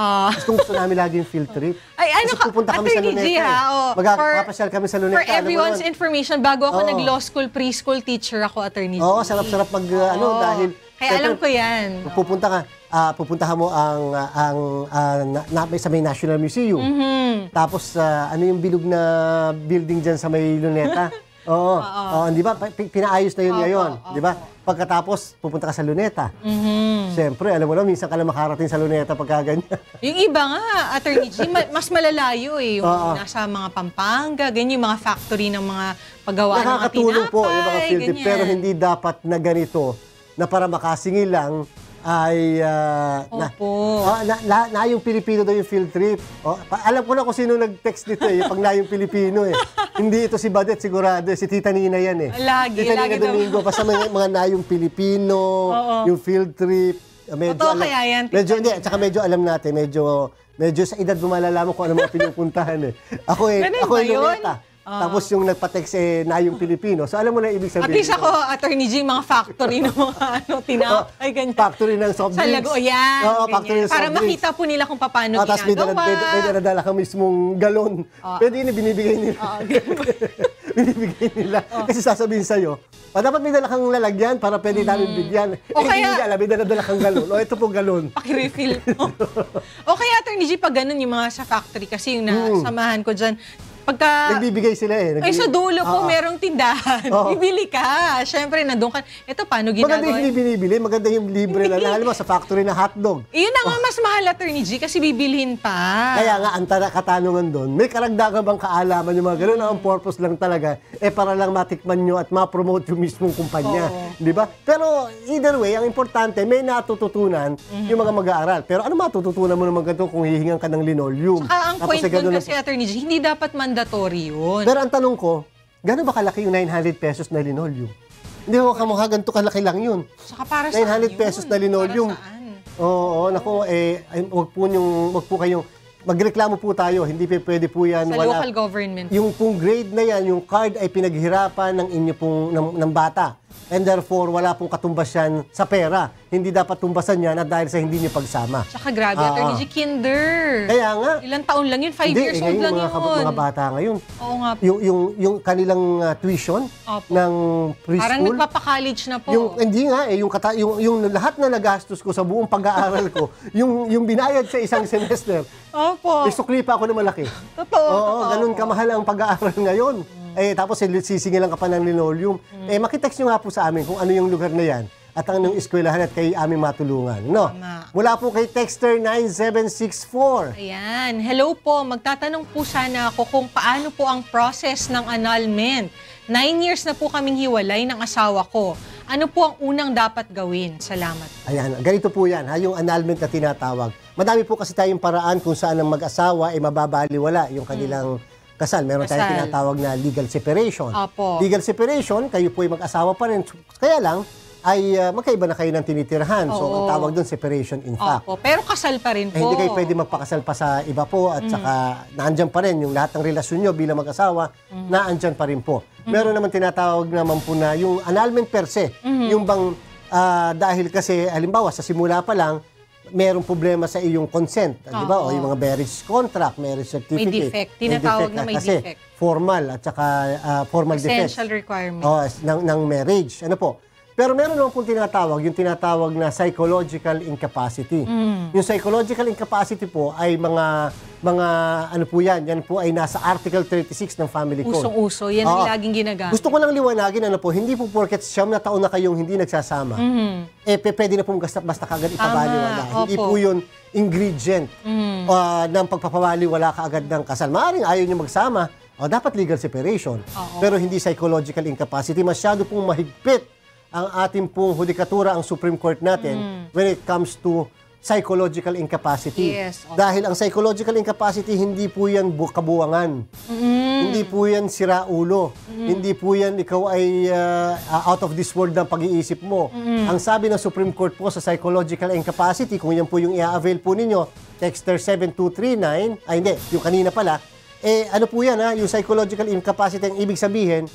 gusto namin lagi yung field trip. Ay, ano ka, pupunta kami sa Luneta. Magpapasyal kami sa Luneta. For everyone's information, bago ako nag-law school, preschool teacher ako, Attorney G. Oo, sarap-sarap dahil kaya alam ko yan. Pupuntahan mo sa may National Museum. Tapos, ano yung bilog na building dyan sa may Luneta? Oo, di ba? Pinaayos na yun ngayon. Di ba? Pagkatapos, pupunta ka sa Luneta. Siyempre, alam mo na, minsan ka lang makarating sa Luneta pagka ganyan. Yung iba nga, Attorney G, mas malalayo Yung nasa mga Pampanga, ganyan yung mga factory ng mga paggawa ng mga tinapay. Nakakatulong po yung mga field trip, pero hindi dapat na ganito na para makasingil lang ay na yung Pilipino daw yung field trip. Alam ko na kung sino nag-text nito pag na yung Pilipino Hindi ito si Badet sigurado, si Tita Nina yan Lagi Domingo, basta mga na yung Pilipino, yung field trip. Totoo kaya yan? Medyo alam natin, medyo sa edad mo malalaman kung ano mga pinupuntahan Ako Luneta. Tapos yung nagpa-text na yung Pilipino. So alam mo na ibig sabihin. At least ako, Attorney G, mga factory ng mga tinapay, ganyan. Factory ng soft drinks. Sa Lago, yan. Factory ng soft para drinks. makita po nila kung paano ginagawa. Tapos may daladala ka mismong galon. Pwede yun, binibigay nila. Binibigay nila. Kasi sasabihin sa'yo, dapat may dala kang lalagyan para pwede namin bigyan. Hindi nila, may daladala kang galon. Ito po galon. Pakirefill. O kaya, Attorney G, pag ganun yung mga sa factory, kasi yung nasamahan ko dyan, Pagka, Nagbibigay sila eh. ay sa dulo po, Oo. merong tindahan. Oo. Bibili ka. Siyempre, nandun ka. Ito, paano Maganda ginagawa? yung hindi binibili, maganda yung libre na. Alam mo, sa factory na hotdog. Iyon na nga mas mahal, Attorney G, kasi bibilhin pa. Kaya nga, ang katanungan doon, may karagdagan bang kaalaman yung mga gano'n? Ang purpose lang talaga, para lang matikman nyo at ma-promote yung mismong kumpanya. Di ba? Pero either way, ang importante, may natututunan yung mga mag-aaral. Pero ano matututunan mo naman ganito kung hihingan ka ng linoleum? Saka ang point ganun doon kasi, Attorney G, hindi dapat mandatory yun. Pero ang tanong ko, gano'n ba kalaki yung 900 pesos na linoleum? Hindi mo kamukha ganito kalaki lang yun. Saka para saan 900 pesos na linoleum. Para saan? Oo, naku, wag po kayong, magreklamo po tayo, hindi pwede po yan. Sa local government. Yung pong grade na yan, yung card ay pinaghirapan ng inyo pong, ng bata. And therefore, wala pong katumbas yan sa pera. Hindi dapat tumbasan yan at dahil sa hindi nyo pagsama. Tsaka grabe, Attorney G, kinder. Kaya nga. Ilang taon lang yun? 5 years old lang yun. Mga bata ngayon. Oo nga. Yung kanilang tuition Opo. ng preschool. Parang nagpapa-college na po. Hindi nga yung lahat na nagastos ko sa buong pag-aaral ko, yung binayad sa isang semester, Opo. may sukli pa ako na malaki. Totoo. Oo, ganun kamahal ang pag-aaral ngayon. Tapos sisingilan ka pa ng linoleum. Makitext nyo nga po sa amin kung ano yung lugar na yan at ang inyong eskwelahan at kayo aming matulungan. No? Tama. Mula po kay Texter 9764. Ayan. Hello po. Magtatanong po sana ako kung paano po ang process ng annulment. 9 years na po kaming hiwalay ng asawa ko. Ano po ang unang dapat gawin? Salamat. Ayan, ganito po yan, yung annulment na tinatawag. Madami po kasi tayong paraan kung saan ang mag-asawa ay mababaliwala yung kanilang kasal. Meron tayong Kasal. tinatawag na legal separation. Opo. Legal separation, kayo po ay mag-asawa pa rin. Kaya lang, ay magkaiba na kayo ng tinitirhan. So, ang tawag doon, separation in fact. Opo. Pero kasal pa rin po. Hindi kayo pwede magpakasal pa sa iba po at saka naandyan pa rin yung lahat ng relasyon nyo bilang mag-asawa, naandyan pa rin po. Meron naman tinatawag naman po na yung annulment per se. Yung bang dahil kasi halimbawa sa simula pa lang, merong problema sa iyong consent, di ba? O yung mga marriage contract, marriage certificate. May defect. Tinatawag na may kasi defect. Formal at saka formal defects. Essential requirement. Ng marriage. Ano po? Pero meron naman pong yung tinatawag na psychological incapacity. Yung psychological incapacity po ay mga ano po yan po ay nasa Article 36 ng Family Code. Usong-uso. Yan ang laging ginagamit. Gusto ko lang liwanagin, hindi po porket 9 na taon na kayong hindi nagsasama, pwede na pong basta kagad ipabaliwala. Hindi po yun ingredient ng pagpapawaliwala kaagad ng kasal. Maaaring ayaw nyo magsama, dapat legal separation. Pero hindi psychological incapacity. Masyado pong mahigpit ang ating pong hudikatura, ang Supreme Court natin, when it comes to psychological incapacity. Yes, okay. Dahil ang psychological incapacity, hindi po yan kabuwangan. Hindi po yan siraulo. Hindi po yan ikaw ay out of this world ng pag-iisip mo. Ang sabi ng Supreme Court po sa psychological incapacity, kung yan po yung i-avail po ninyo, Texter 7239, hindi, yung kanina pala, ano po yan yung psychological incapacity, ang ibig sabihin,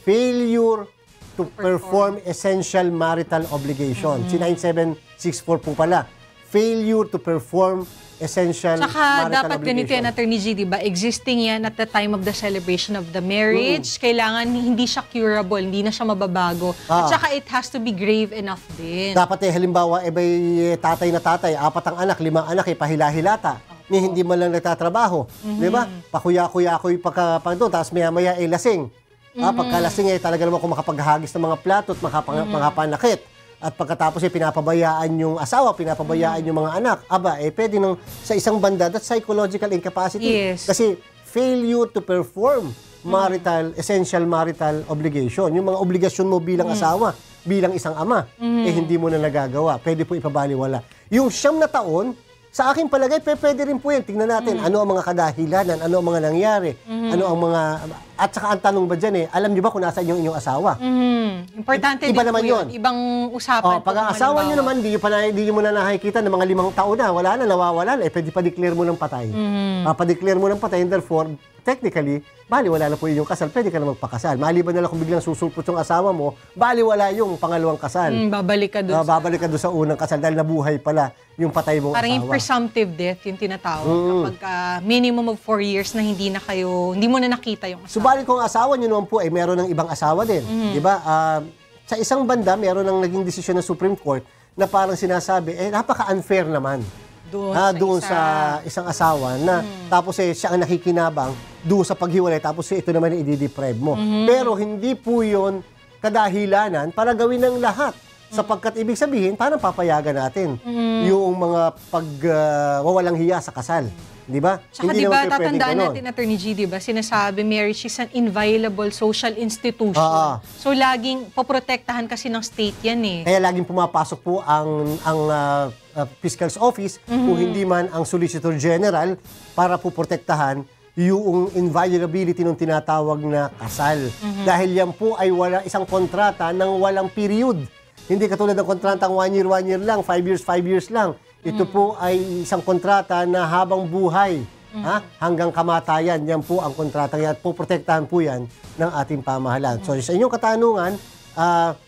failure to perform essential marital obligation. Si 9764 po pala. Failure to perform essential Saka marital dapat ganito obligation. yan, Attorney G, di ba? Existing yan at the time of the celebration of the marriage. Kailangan hindi siya curable, hindi na siya mababago. At saka it has to be grave enough din. Dapat halimbawa, may tatay na tatay, 4 ang anak, 5 anak, pahila-hilata. Ni hindi man lang nagtatrabaho. Di ba? Pakuya-kuya-kuy pa doon, tapos maya-maya lasing. Pagkalasing talaga naman kung makapaghagis ng mga plato at makapanakit. At pagkatapos pinapabayaan yung asawa, pinapabayaan yung mga anak. Pwede nang sa isang banda, that's psychological incapacity. Yes. Kasi failure to perform essential marital obligation. Yung mga obligasyon mo bilang asawa, bilang isang ama, hindi mo na nagagawa. Pwede po ipabaliwala. Yung 9 na taon, sa aking palagay, pwede rin po yan. Tingnan natin, ano ang mga kadahilanan, ano ang mga nangyari, ano ang mga... At saka ang tanong ba dyan alam niyo ba kung nasa yung inyong asawa? Importante Iba din naman po yun. yun. Ibang usapan. Pag ang asawa niyo naman, hindi mo na nakikita ng mga 5 taon na, wala na, nawawala na, pwede pa-declare mo ng patay. Pa-declare mo ng patay, and therefore, technically, baliwala na po yung kasal, pwede ka na magpakasal. Maliban na lang kung biglang susulpot yung asawa mo, baliwala yung pangalawang kasal. Babalik ka doon. Babalik ka doon sa unang kasal dahil nabuhay pala yung patay mong Parang asawa. yung presumptive death, yung tinatawag. Kapag minimum of 4 years na hindi mo na nakita yung asawa. Subalit kung asawa nyo naman po, meron ng ibang asawa din. Di ba? Sa isang banda, meron ng naging desisyon ng Supreme Court na parang sinasabi, napaka-unfair naman Doon sa isang asawa na tapos siya ang nakikinabang doon sa paghiwalay tapos ito naman i-deprive mo. Pero hindi po yun kadahilanan para gawin ng lahat. Sapagkat ibig sabihin, parang papayagan natin yung mga pagwawalang hiya sa kasal. Di ba? Tsaka di ba, tatandaan natin, Attorney G, di ba, sinasabi, marriage is an inviolable social institution. So, laging poprotektahan kasi ng state yan eh. Kaya laging pumapasok po ang Fiscal's Office, kung hindi man ang Solicitor General, para po protektahan yung inviolability ng tinatawag na kasal. Dahil yan po ay isang kontrata ng walang period. Hindi katulad ng kontratang 1 year lang, 5 years lang. Ito po ay isang kontrata na habang buhay, hanggang kamatayan. Yan po ang kontratang yan. Poprotektahan po yan ng ating pamahalaan. So sa inyong katanungan,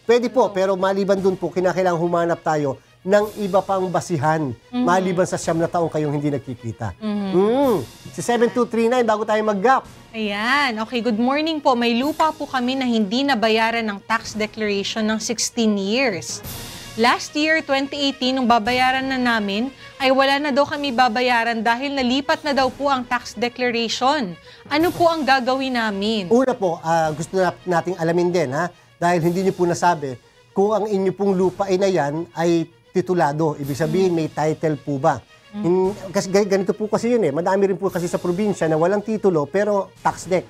pwede po, pero maliban dun po, kinakailangang humanap tayo ng iba pang basihan. Maliban sa 9 na taong kayong hindi nagkikita. Si 7239, bago tayo mag-gap. Ayan. Okay, good morning po. May lupa po kami na hindi nabayaran ng tax declaration ng 16 years. Last year, 2018, nung babayaran na namin, ay wala na daw kami babayaran dahil nalipat na daw po ang tax declaration. Ano po ang gagawin namin? Una po, gusto nating alamin din, dahil hindi niyo po nasabi, kung ang inyo pong lupa na yan ay titulado. Ibig sabihin, may title po ba? Kasi ganito po kasi yun Madami rin po kasi sa probinsya na walang titulo pero tax deck.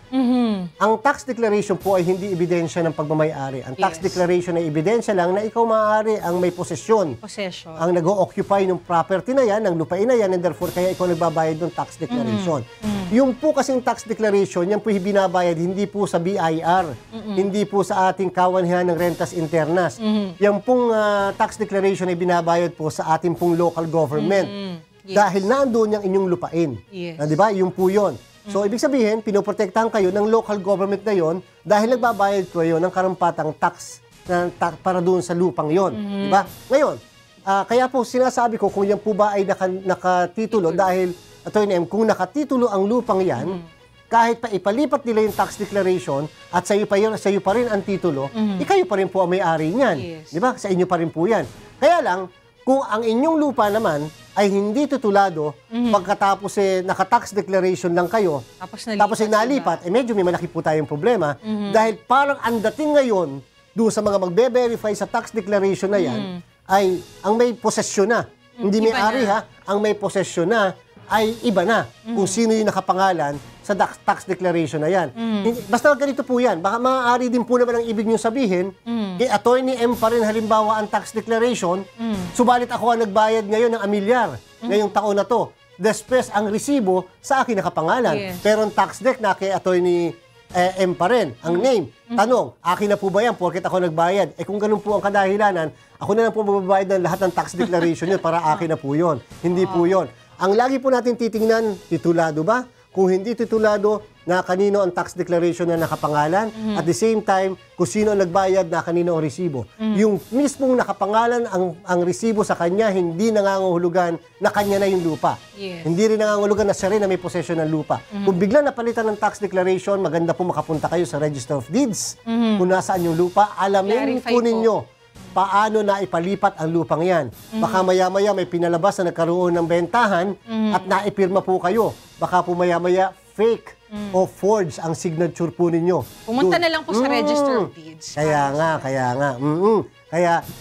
Ang tax declaration po ay hindi ebidensya ng pagmamay-ari. Ang tax declaration ay ebidensya lang na ikaw maaari ang may posesyon. Ang nag-o-occupy ng property na yan, ng lupain na yan, and therefore kaya ikaw nagbabayad ng tax declaration. Yung po kasing tax declaration, yan po binabayad hindi po sa BIR, hindi po sa ating kawanhian ng rentas internas. Yan pong tax declaration ay binabayad po sa ating pong local government. Dahil nandoon yung inyong lupain. Di ba? Yung po yun. So, ibig sabihin, pinoprotektahan kayo ng local government na yon dahil nagbabayad kayo ng karampatang tax para doon sa lupang yon. Di ba? Ngayon, kaya po sinasabi ko kung yan po ba ay nakatitulo dahil, Attorney M, kung nakatitulo ang lupang yan, kahit pa ipalipat nila yung tax declaration at sa iyo pa rin ang titulo, ikayo pa rin po ang may-ari niyan. Di ba? Sa inyo pa rin po yan. Kaya lang, kung ang inyong lupa naman ay hindi titulado, pagkatapos naka-tax declaration lang kayo, tapos nalipat, medyo may malaki po tayong problema. Dahil parang ang dating ngayon, doon sa mga magbe-verify sa tax declaration na yan, ay ang may posesyon na. Hindi may-ari ang may posesyon na ay iba na kung sino yung nakapangalan sa tax declaration na yan. Basta ganito po yan. Baka maaari din po naman ang ibig nyo sabihin, kay Attorney M pa rin halimbawa ang tax declaration, subalit ako ang nagbayad ngayon ng amilyar ngayong taon na to. Després ang resibo sa akin nakapangalan. Pero ang tax deck na kay Attorney M pa rin, ang name. Tanong, akin na po ba yan porket ako nagbayad? Kung ganun po ang kadahilanan, ako na lang po magbabayad ng lahat ng tax declaration yun para akin na po yun. Hindi po yun. Ang lagi po natin titingnan, titulado ba? Kung hindi titulado, na kanino ang tax declaration na nakapangalan. At the same time, kung sino ang nagbayad, na kanino ang resibo. Yung mismong nakapangalan ang resibo sa kanya, hindi nangangahulugan na kanya na yung lupa. Hindi rin nangangahulugan na siya rin na may possession ng lupa. Kung biglang napalitan ng tax declaration, maganda po makapunta kayo sa Register of Deeds. Kung nasaan yung lupa, alamin po ninyo paano na ipalipat ang lupang yan. Baka maya-maya may pinalabas na nagkaroon ng bentahan at naipirma po kayo. Baka po maya-maya fake o forged ang signature po ninyo. Pumunta na lang po sa Register of Deeds. Kaya nga.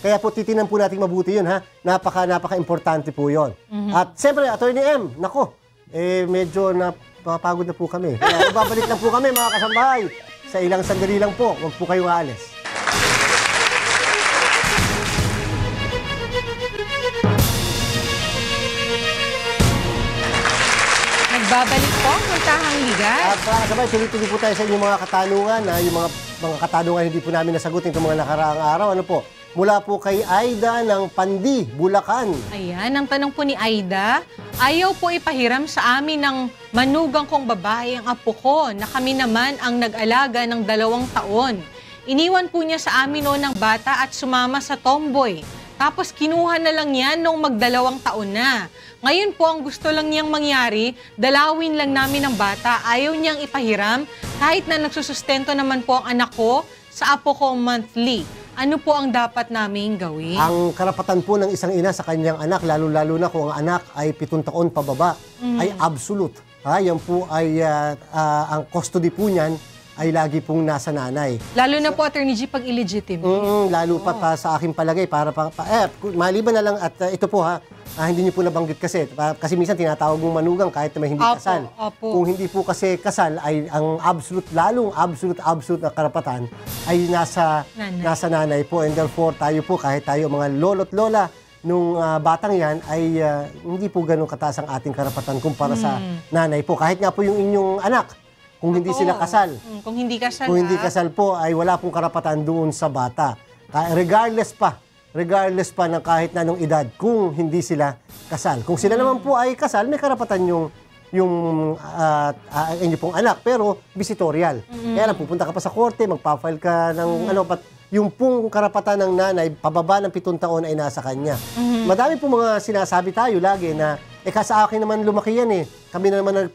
Kaya po titinan po natin mabuti yun, Napaka-importante po yun. At siyempre, Attorney M, medyo napapagod na po kami. Kaya babalik lang po kami, mga kasambahay. Sa ilang sandali lang po, huwag po kayong aalis. Babalik po ang Puntahang Ligat. At para sabay, tuloy-tuloy po tayo sa inyong mga katanungan. Yung mga katanungan hindi po namin nasagutin itong mga nakaraang araw. Ano po? Mula po kay Aida ng Pandi, Bulacan. Ayan, ang tanong po ni Aida, ayaw po ipahiram sa amin ng manugang kong babae ang apo ko na kami naman ang nag-alaga ng 2 taon. Iniwan po niya sa amin noon ng bata at sumama sa tomboy. Tapos kinuha na lang yan nung mag-2 taon na. Ngayon po ang gusto lang niyang mangyari, dalawin lang namin ang bata. Ayaw niyang ipahiram kahit na nagsusustento naman po ang anak ko sa apo ko monthly. Ano po ang dapat naming gawin? Ang karapatan po ng isang ina sa kanyang anak, lalo-lalo na kung ang anak ay 7 taon pababa, ay absolute. Yan po ay, ang custody po niyan ay lagi pong nasa nanay. Lalo na po, Attorney G, pag illegitimate. Lalo pa sa aking palagay, maliban na lang at ito po hindi niyo po nabanggit kasi minsan tinatawag mong manugang kahit na may hindi kasal. Opo. Kung hindi po kasi kasal ay ang lalong absolute na karapatan ay nasa nanay po, and therefore tayo po kahit tayo mga lolo't lola nung batang yan ay hindi po ganun kataas ang ating karapatan kumpara sa nanay po. Kahit nga po yung inyong anak, kung hindi sila kasal. Kung hindi kasal. Kung hindi kasal po ay wala pong karapatan doon sa bata. Regardless pa ng kahit na anong edad kung hindi sila kasal. Kung sila naman po ay kasal, may karapatan yung inyo pong anak, pero visitorial. Kaya lang, pupunta ka pa sa korte, magpa-file ka ng yung pong karapatan ng nanay, pababa ng 7 taon ay nasa kanya. Madami pong mga sinasabi tayo lagi na, sa akin naman lumaki yan eh. Kami na naman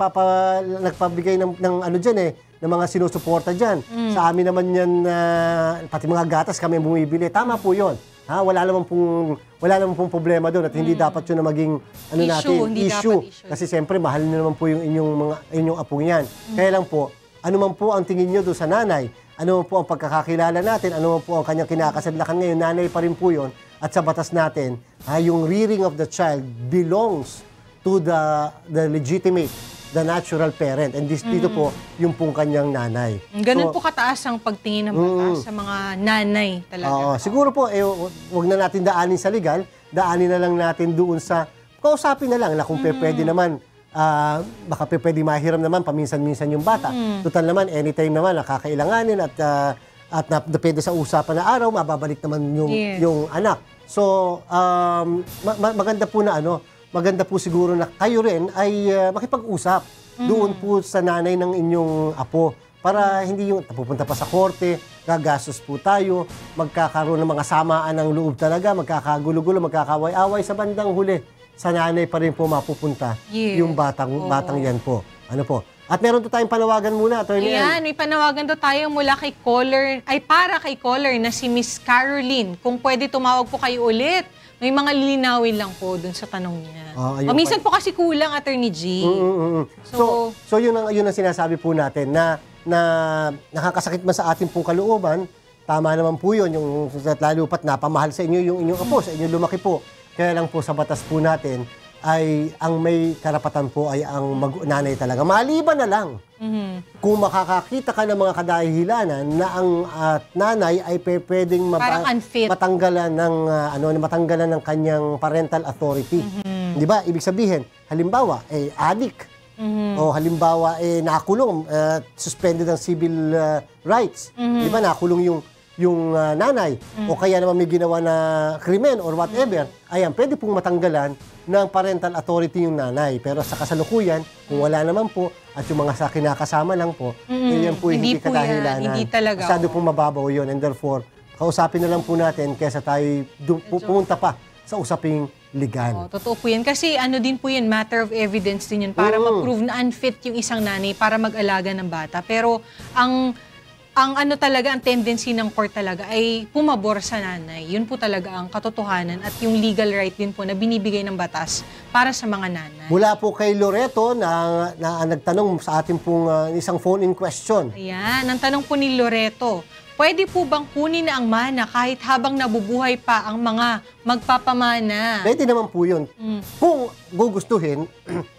nagpabigay ng dyan ng mga sinusuporta dyan. Sa amin naman yan, pati mga gatas kami bumibili. Tama po yun. Wala naman pong problema doon at hindi dapat yun na maging issue. Kasi siyempre mahal niyo naman po yung inyong apong yan. Kaya lang po, ano man po ang tingin niyo doon sa nanay, ano man po ang pagkakakilala natin, ano man po ang kanyang kinakasadlakan ngayon, nanay pa rin po yun. At sa batas natin, yung rearing of the child belongs to the legitimate, the natural parent. And dito po, yung pong kanyang nanay. Ganun po kataas ang pagtingin ng batas sa mga nanay talaga. Siguro po, wag na natin daanin sa legal, daanin na lang natin doon sa, kausapin na lang na kung pwede naman, baka pwede mahiram naman paminsan-minsan yung bata. Total naman, anytime naman, nakakailanganin at depende sa usapan na araw, mababalik naman yung anak. So, maganda po na maganda po siguro na kayo rin ay makipag-usap doon po sa nanay ng inyong apo para hindi yung pupunta pa sa korte, gagastos po tayo, magkakaroon ng mga samaan ng loob talaga, magkakagulo-gulo, magkakaway-away sa bandang huli. Sa nanay pa rin po mapupunta yung batang yan po. Ano po? At meron to tayong panawagan muna, Attorney. Ayan, may panawagan to tayo mula kay para kay caller na si Miss Caroline. Kung pwede tumawag po kayo ulit. May mga lilinawin lang po dun sa tanong niya. Minsan po kasi kulang, Attorney G. So yun ang sinasabi po natin na nakakasakit man sa ating pong kalooban. Tama naman po yun, yung lalo pat napamahal sa inyo yung inyong apo, sa inyo lumaki po. Kaya lang po sa batas po natin ay ang may karapatan po ay ang nanay talaga. Maliban na lang kung makakakita ka ng mga kadahilanan na ang nanay ay pwedeng matanggalan ng kanyang parental authority. Di ba? Ibig sabihin, halimbawa, addict. O halimbawa, nakulong, suspended ang civil rights. Di ba? Nakulong yung nanay. O kaya naman may ginawa na krimen or whatever. Ayan, pwede pong matanggalan ng parental authority yung nanay. Pero sa kasalukuyan, kung wala naman po, at yung mga sa kinakasama lang po, yan po hindi kadahilanan. Hindi talaga. Masyado pong mababaw yun. And therefore, kausapin na lang po natin kaysa tayo pumunta pa sa usaping legal. Totoo po yan. Kasi din po yan, matter of evidence din yun para ma-prove na unfit yung isang nanay para mag-alaga ng bata. Pero ang talaga, ang tendency ng court talaga ay pumabor sa nanay. Yun po talaga ang katotohanan at yung legal right din po na binibigay ng batas para sa mga nanay. Mula po kay Loreto na nagtanong sa ating pong isang phone-in question. Ayan, ang tanong po ni Loreto, pwede po bang kunin na ang mana kahit habang nabubuhay pa ang mga magpapamana? Pwede naman po yun. Kung gugustuhin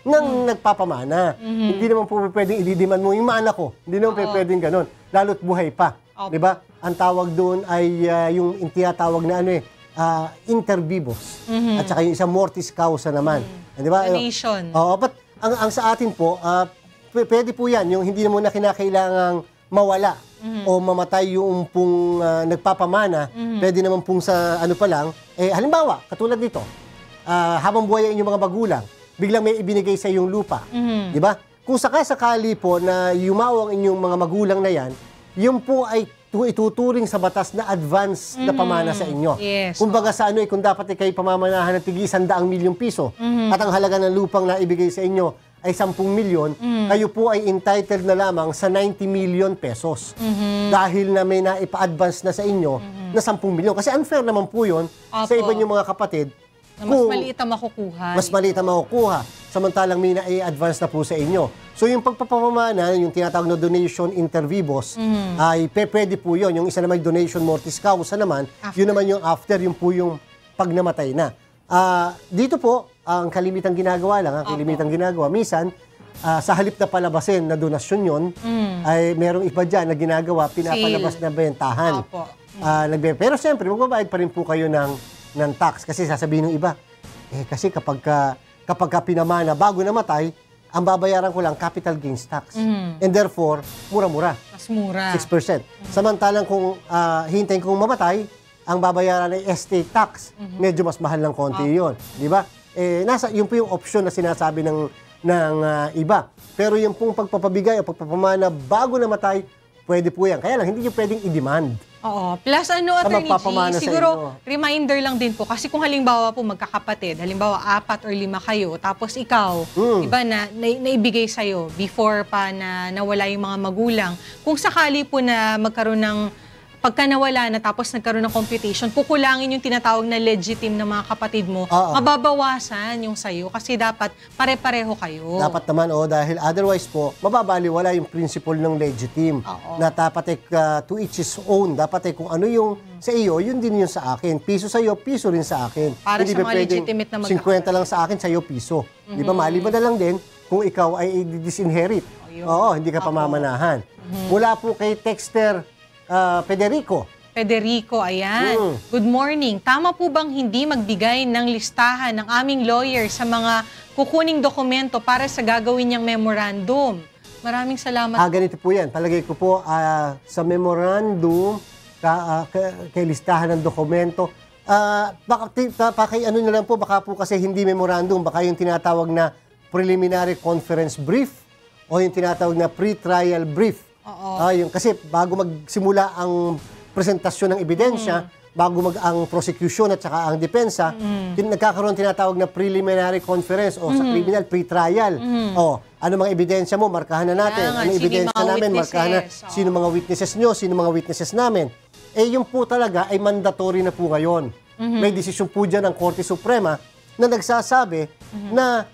ng nagpapamana. Hindi naman po pwedeng ididiman mo yung mana ko. Hindi naman pwedeng ganun. Lalo't buhay pa. Di ba? Ang tawag doon ay yung tinatawag na inter vivos. At saka yung isang mortis causa naman. Di ba? Donation. But ang sa atin po, pwede po yan. Yung hindi naman na kinakailangang mawala o mamatay yung pong nagpapamana. Pwede naman pong sa pa lang. Halimbawa, katulad dito, habang buhay ang inyong mga magulang, biglang may ibinigay sa iyong lupa. Di ba? Kung sakasakali po na yumaw ang inyong mga magulang na yan, yun po ay ituturing sa batas na advance na pamana sa inyo. Yes. Kumbaga sa kung dapat kayo pamamanahan ng tig-100 milyong piso at ang halaga ng lupang na ibigay sa inyo ay 10 milyon, kayo po ay entitled na lamang sa 90 million pesos. Dahil na may naipa-advance na sa inyo na 10 milyon. Kasi unfair naman po yun sa iba niyong mga kapatid. Na mas maliit ang makukuha. Mas maliit ang makukuha. Samantalang may na-advance na po sa inyo. So yung pagpapamana, yung tinatawag na donation inter vivos, ay pwede po yun. Yung isa naman donation mortis causa naman, yun naman yung after, yung po yung pag namatay na. Dito po, ang kalimitang ginagawa lang, minsan, sa halip na palabasin na donasyon yun, ay merong iba dyan na ginagawa, pinapalabas na bentahan. Pero siyempre, magbabayad pa rin po kayo ng tax. Kasi sasabihin ng iba, kasi kapag pinamana bago namatay, ang babayaran ko lang capital gains tax. And therefore, mura-mura. Mas mura. 6%. Samantalang kung hintayin kong mamatay, ang babayaran ay estate tax. Medyo mas mahal ng konti yun. Di ba? Yun po yung option na sinasabi ng iba. Pero yung pong pagpapabigay o pagpapamana bago namatay, pwede po yan. Kaya lang, hindi nyo pwedeng i-demand. Oo. Plus Attorney G, siguro reminder lang din po. Kasi kung halimbawa po magkakapatid, halimbawa 4 or 5 kayo, tapos ikaw, iba na naibigay sa'yo before pa na nawala yung mga magulang. Kung sakali po na magkaroon ng pagka nawala na tapos nagkaroon ng computation, kukulangin yung tinatawag na legitim na mga kapatid mo, mababawasan yung sayo kasi dapat pare-pareho kayo. Dapat naman, dahil otherwise po, mababaliwala yung principle ng legitim. Na dapat to each his own. Dapat kung ano yung sa iyo, yun din yung sa akin. Piso sa iyo, piso rin sa akin. Para hindi sa mga legitimate na 50 lang sa akin, sa iyo piso. Di ba? Maliban na lang din kung ikaw ay disinherit. Hindi ka pamamanahan. Mula po kay Texter Federico, ayan. Good morning. Tama po bang hindi magbigay ng listahan ng aming lawyer sa mga kukuning dokumento para sa gagawin niyang memorandum? Maraming salamat. Ganito po yan. Palagay ko po sa memorandum, kay listahan ng dokumento, baka ano na lang po, baka po kasi hindi memorandum, baka yung tinatawag na preliminary conference brief o yung tinatawag na pre-trial brief. Kasi bago magsimula ang presentasyon ng ebidensya, bago ang prosecution at saka ang depensa, nagkakaroon tinatawag na preliminary conference o sa criminal pre-trial. Ano mga ebidensya mo, markahan na natin. Ano ebidensya namin, markahan na sino mga witnesses nyo, sino mga witnesses namin. Yung po talaga ay mandatory na po ngayon. May desisyon po dyan ng Korte Suprema na nagsasabi na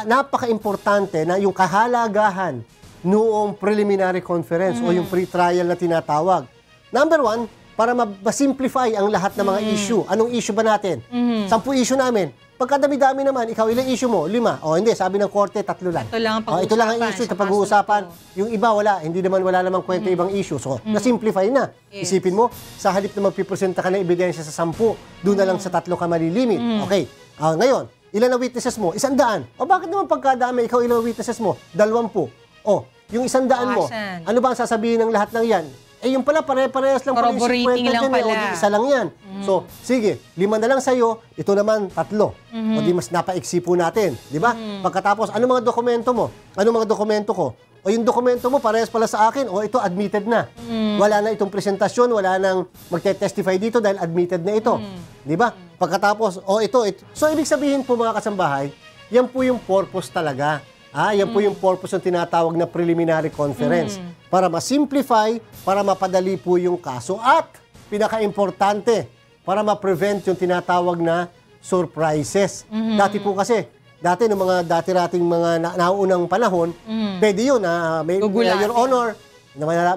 napaka-importante na yung kahalagahan noong preliminary conference o yung pre-trial na tinatawag. Number 1, para ma-simplify ang lahat ng mga issue. Anong issue ba natin? 10 issue namin. Pagkadami-dami naman, ikaw ilang issue mo? 5. Hindi, sabi ng korte, 3 lang. Ito lang ang pag-uusapan. Ito lang ang issue na pag-uusapan. Yung iba, wala. Wala namang kwento ibang issue. So, na-simplify na. Isipin mo, sa halip na magpipresenta ka ng ebidensya sa 10, doon na lang sa 3 ka malilimit. Okay. Ngayon, ilan na witnesses mo? 100. Bakit naman pagkadami, ikaw ilang witnesses mo? 20. Yung 100 mo, ano ba ang sasabihin ng lahat ng yan? Yung pala, pare-parehas lang pala yung 50 lang pala. Isa lang yan. So, sige, 5 na lang sa'yo, ito naman 3. O di mas napaiksi po natin. Di ba? Pagkatapos, ano mga dokumento mo? Ano mga dokumento ko? O yung dokumento mo, parehas pala sa akin, o ito, admitted na. Wala na itong presentasyon, wala nang magte-testify dito dahil admitted na ito. Di ba? Pagkatapos, ito. So, ibig sabihin po mga kasambahay, yan po yung purpose talaga. Yan po yung purpose ng tinatawag na preliminary conference. Para ma-simplify, para mapadali po yung kaso. At, pinaka-importante, para ma-prevent yung tinatawag na surprises. Dati po kasi, ng mga dati-rating mga nauunang panahon, pwede yun. Your Honor,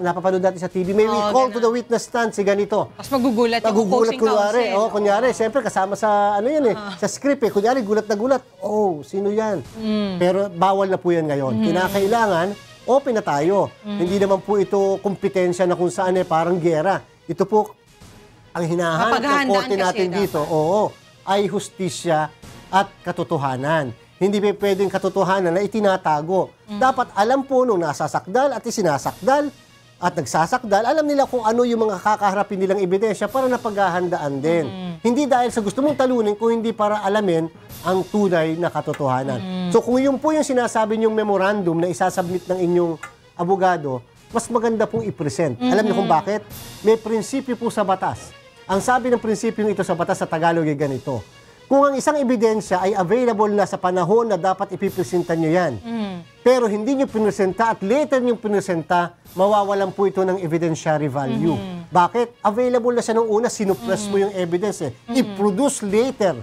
napapanood natin sa TV, may we call to the witness stand si ganito. Tapos magugulat yung opposing counsel. Kunyari, siyempre kasama sa sa script kunyari gulat na gulat. Sino yan? Pero bawal na po yan ngayon. Kinakailangan, open na tayo. Hindi naman po ito kompetensya na kung saan parang gera. Ito po ang hinahanap ng korte natin dito. Ay hustisya at katotohanan. Hindi pa pwedeng katotohanan na itinatago. Dapat alam po nung nasasakdal at isinasakdal at nagsasakdal, alam nila kung ano yung mga kakaharapin nilang ebidensya para napaghahandaan din. Hindi dahil sa gusto mong talunin, kung hindi para alamin ang tunay na katotohanan. So kung yun po yung sinasabi niyong memorandum na isasubmit ng inyong abogado, mas maganda pong i-present. Alam niyo kung bakit? May prinsipyo po sa batas. Ang sabi ng prinsipyong ito sa batas sa Tagalog ay ganito. Kung ang isang ebidensya ay available na sa panahon na dapat ipipresenta nyo yan, pero hindi nyo pinesenta at later nyo pinesenta, mawawalan po ito ng evidentiary value. Bakit? Available na siya nung una, sinupress mo yung evidence. I-produce later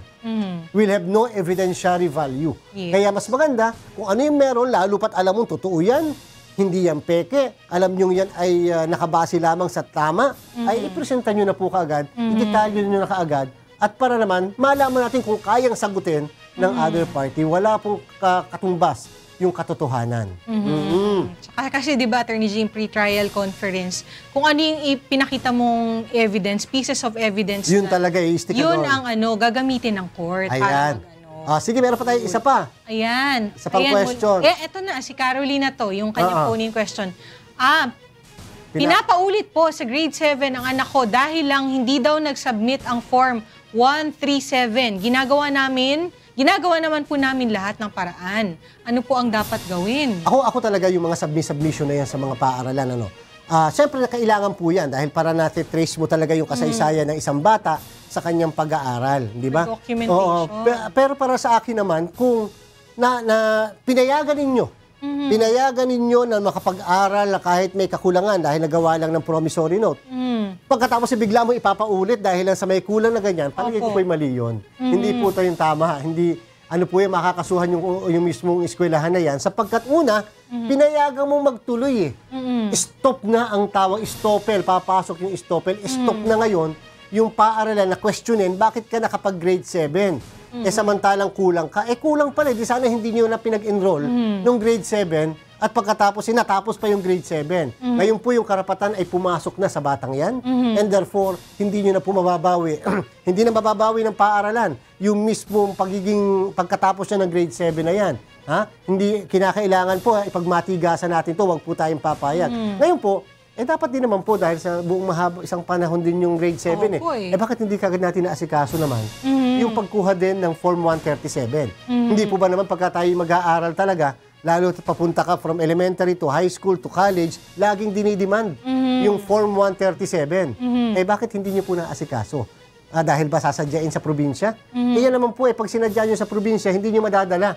will have no evidentiary value. Yes. Kaya mas maganda, kung ano yung meron, lalo pat alam mong totoo yan, hindi yan peke, alam nyo yan ay nakabase lamang sa tama, ay ipresenta nyo na po kaagad, i-detalye nyo na kaagad, at para naman, malaman natin kung kayang sagutin ng other party, wala pong katumbas yung katotohanan. Tsaka kasi di ba, Attorney G, pre-trial conference, kung ano yung ipinakita mong evidence, pieces of evidence Yun na, talaga, i-stick yun doon. ang gagamitin ng court. Ayan. Sige, meron pa tayo isa pa. Ayan. Sa pang-question. Eto na, si Carolina to, yung kanyang phone-in question. Pinapaulit po sa grade 7 ang anak ko dahil lang hindi daw nag-submit ang form 137. Ginagawa naman po namin lahat ng paraan. Ano po ang dapat gawin? Ako talaga yung mga submission na yan sa mga paaralan. Siyempre, kailangan po yan dahil para natin trace mo talaga yung kasaysayan ng isang bata sa kanyang pag-aaral. Di ba? Documentation. Pero para sa akin naman, kung pinayagan ninyo na makapag-aral na kahit may kakulangan dahil nagawa lang ng promissory note. Pagkatapos bigla mo ipapaulit dahil lang sa may kulang na ganyan, palagay ko po'y mali yun. Hindi po ito yung tama. Hindi, makakasuhan yung mismong eskwelahan na yan. Sapagkat una, pinayagan mo magtuloy Stop na ang tawag, stopel. Papasok yung stopel. Stop na ngayon yung paaralan na questionin, bakit ka nakapag-grade 7? Samantalang kulang ka. Kulang pala. Di sana hindi nyo na pinag-enroll nung grade 7 at pagkatapos, natapos pa yung grade 7. Ngayon po yung karapatan ay pumasok na sa batang yan and therefore, hindi nyo na po mababawi. Hindi na mababawi ng paaralan yung mismong pagkatapos niya ng grade 7 na yan. Hindi kinakailangan po, ipagmatigasan natin to, wag po tayong papayag. Ngayon po, dapat din naman po dahil sa buong isang panahon din yung grade 7 bakit hindi kagad natin naasikaso naman yung pagkuha din ng Form 137? Hindi po ba naman pagka tayo mag-aaral talaga, lalo papunta ka from elementary to high school to college, laging dinidemand yung Form 137. Bakit hindi niyo po naasikaso? Dahil ba sasadyain sa probinsya? Yan naman po pag sinadya nyo sa probinsya, hindi nyo madadala.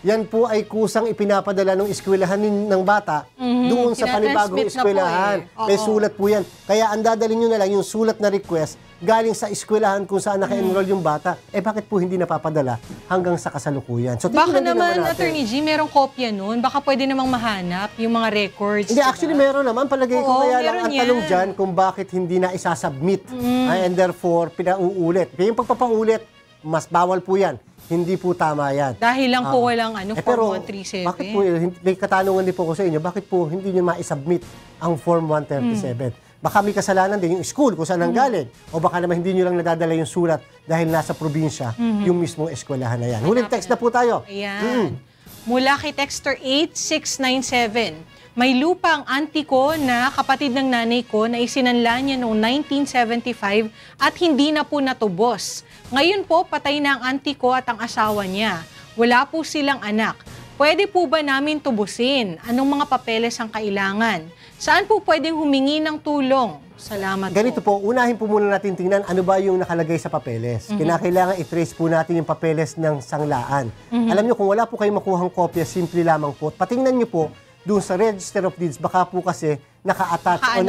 Yan po ay kusang ipinapadala ng eskwelahan ng bata doon sa panibagong eskwelahan. May sulat po yan. Kaya ang dadalhin nyo na lang yung sulat na request galing sa eskwelahan kung saan naka-enroll yung bata. Bakit po hindi napapadala hanggang sa kasalukuyan? So, baka naman, Attorney G, merong kopya nun. Baka pwede namang mahanap yung mga records. Hindi, actually meron naman. Palagay ko kaya lang ang tanong dyan kung bakit hindi na isasubmit. And therefore, pinauulit. Kaya yung pagpapaulit, mas bawal po yan. Hindi po tama yan. Dahil lang po walang pero, Form 137. bakit po, may katanungan din po ko sa inyo, bakit po hindi nyo ma-submit ang Form 137? Baka may kasalanan din yung school kung saan nanggaling. O baka naman hindi nyo lang nadadala yung sulat dahil nasa probinsya yung mismong eskwelahan na yan. Huling text na po tayo. Ayan. Mula kay Texter 8697. May lupa ang auntie ko na kapatid ng nanay ko na isinanla niya noong 1975 at hindi na po natubos. Ngayon po, patay na ang auntie ko at ang asawa niya. Wala po silang anak. Pwede po ba namin tubusin? Anong mga papeles ang kailangan? Saan po pwedeng humingi ng tulong? Salamat po. Ganito po, unahin po muna natin tingnan ano ba yung nakalagay sa papeles. Kinakailangan i-trace po natin yung papeles ng sanglaan. Alam nyo, kung wala po kayong makuhang kopya, simple lamang po. Patingnan nyo po, doon sa Register of Deeds, baka po kasi naka-attach o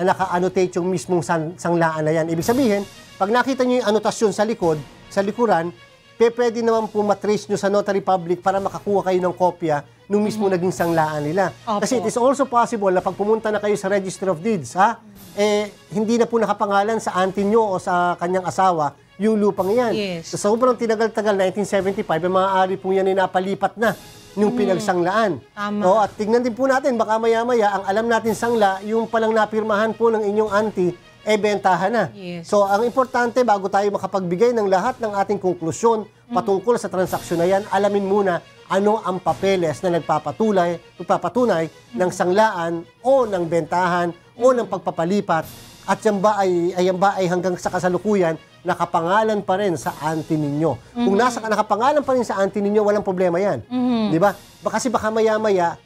naka-annotate yung mismong sanglaan na yan. Ibig sabihin, pag nakita nyo yung anotasyon sa likod, sa likuran, pwede naman po matrace nyo sa notary public para makakuha kayo ng kopya nung mismo naging sanglaan nila. Opo. Kasi it is also possible na pag pumunta na kayo sa Register of Deeds, hindi na po nakapangalan sa auntie nyo o sa kanyang asawa yung lupang yan. Yes. So, sobrang tinagal-tagal, 1975, ang mga ari po yan ay napalipat na nung pinagsanglaan. Tama. At tignan din po natin, baka maya-maya, ang alam natin sangla, yung palang napirmahan po ng inyong auntie, bentahan na. Yes. So, ang importante, bago tayo makapagbigay ng lahat ng ating konklusyon patungkol sa transaksyon na yan, alamin muna ano ang papeles na nagpapatunay ng sanglaan o ng bentahan o ng pagpapalipat at yan ba ay hanggang sa kasalukuyan nakapangalan pa rin sa auntie ninyo. Kung nakapangalan pa rin sa auntie ninyo, walang problema yan. Di ba? Kasi baka maya-maya,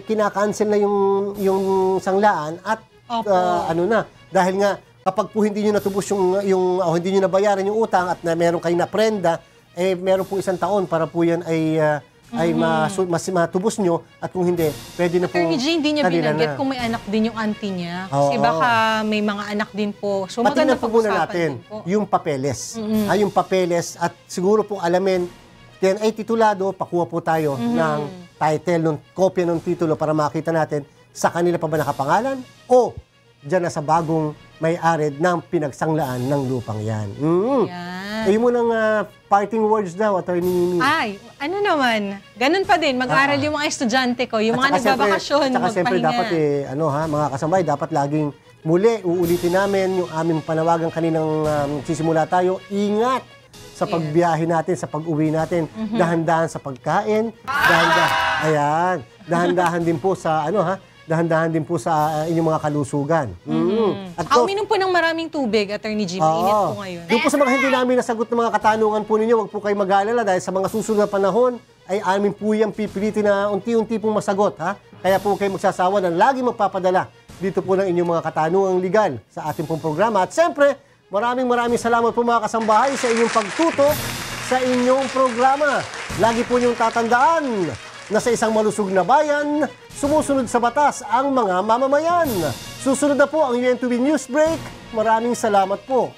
kinakancel na yung sanglaan at dahil nga Kapag po hindi nyo natubos hindi nyo nabayaran yung utang at na meron kayong naprenda, meron po 1 taon para po yan ay matubos nyo, at kung hindi, pwede na po Attorney G, hindi niya kanila binanggit na. kung may anak din yung auntie niya. Oo. Kasi baka may mga anak din po. So Patingnan maganda po muna pag-usapan natin din po. yung papeles. Yung papeles, at siguro po alamin, then ay titulado, pakuha po tayo ng title, ng kopya ng titulo para makita natin sa kanila pa ba nakapangalan o dyan na sa bagong may-ari ng pinagsanglaan ng lupang yan. Yan. Yung munang parting words daw, Attorney Mimi. Ay, ano naman, ganun pa din, mag-aral yung mga estudyante ko, yung mga nagbabakasyon, At saka siyempre magpahinga. dapat mga kasambay, dapat laging muli uulitin namin yung aming panawagan kaninang sisimula tayo. Ingat sa pagbiyahe natin, sa pag-uwi natin, dahan-dahan sa pagkain, dahan-dahan din po sa dahan-dahan din po sa inyong mga kalusugan. At Uminom po ng maraming tubig, Attorney G, mainit po ngayon. doon po sa mga hindi namin nasagot ng mga katanungan po ninyo, huwag po kayo mag-aalala dahil sa mga susunod na panahon ay amin po yung pipilitin na unti-unti pong masagot. Kaya po kayo magsasawa na lagi magpapadala dito po ng inyong mga katanungang legal sa ating pong programa. At siyempre, maraming salamat po mga kasambahay sa inyong pagtutok sa inyong programa. Lagi po niyong tatandaan na sa isang malusog na bayan, sumusunod sa batas ang mga mamamayan. Susunod na po ang UNTV News Break. Maraming salamat po.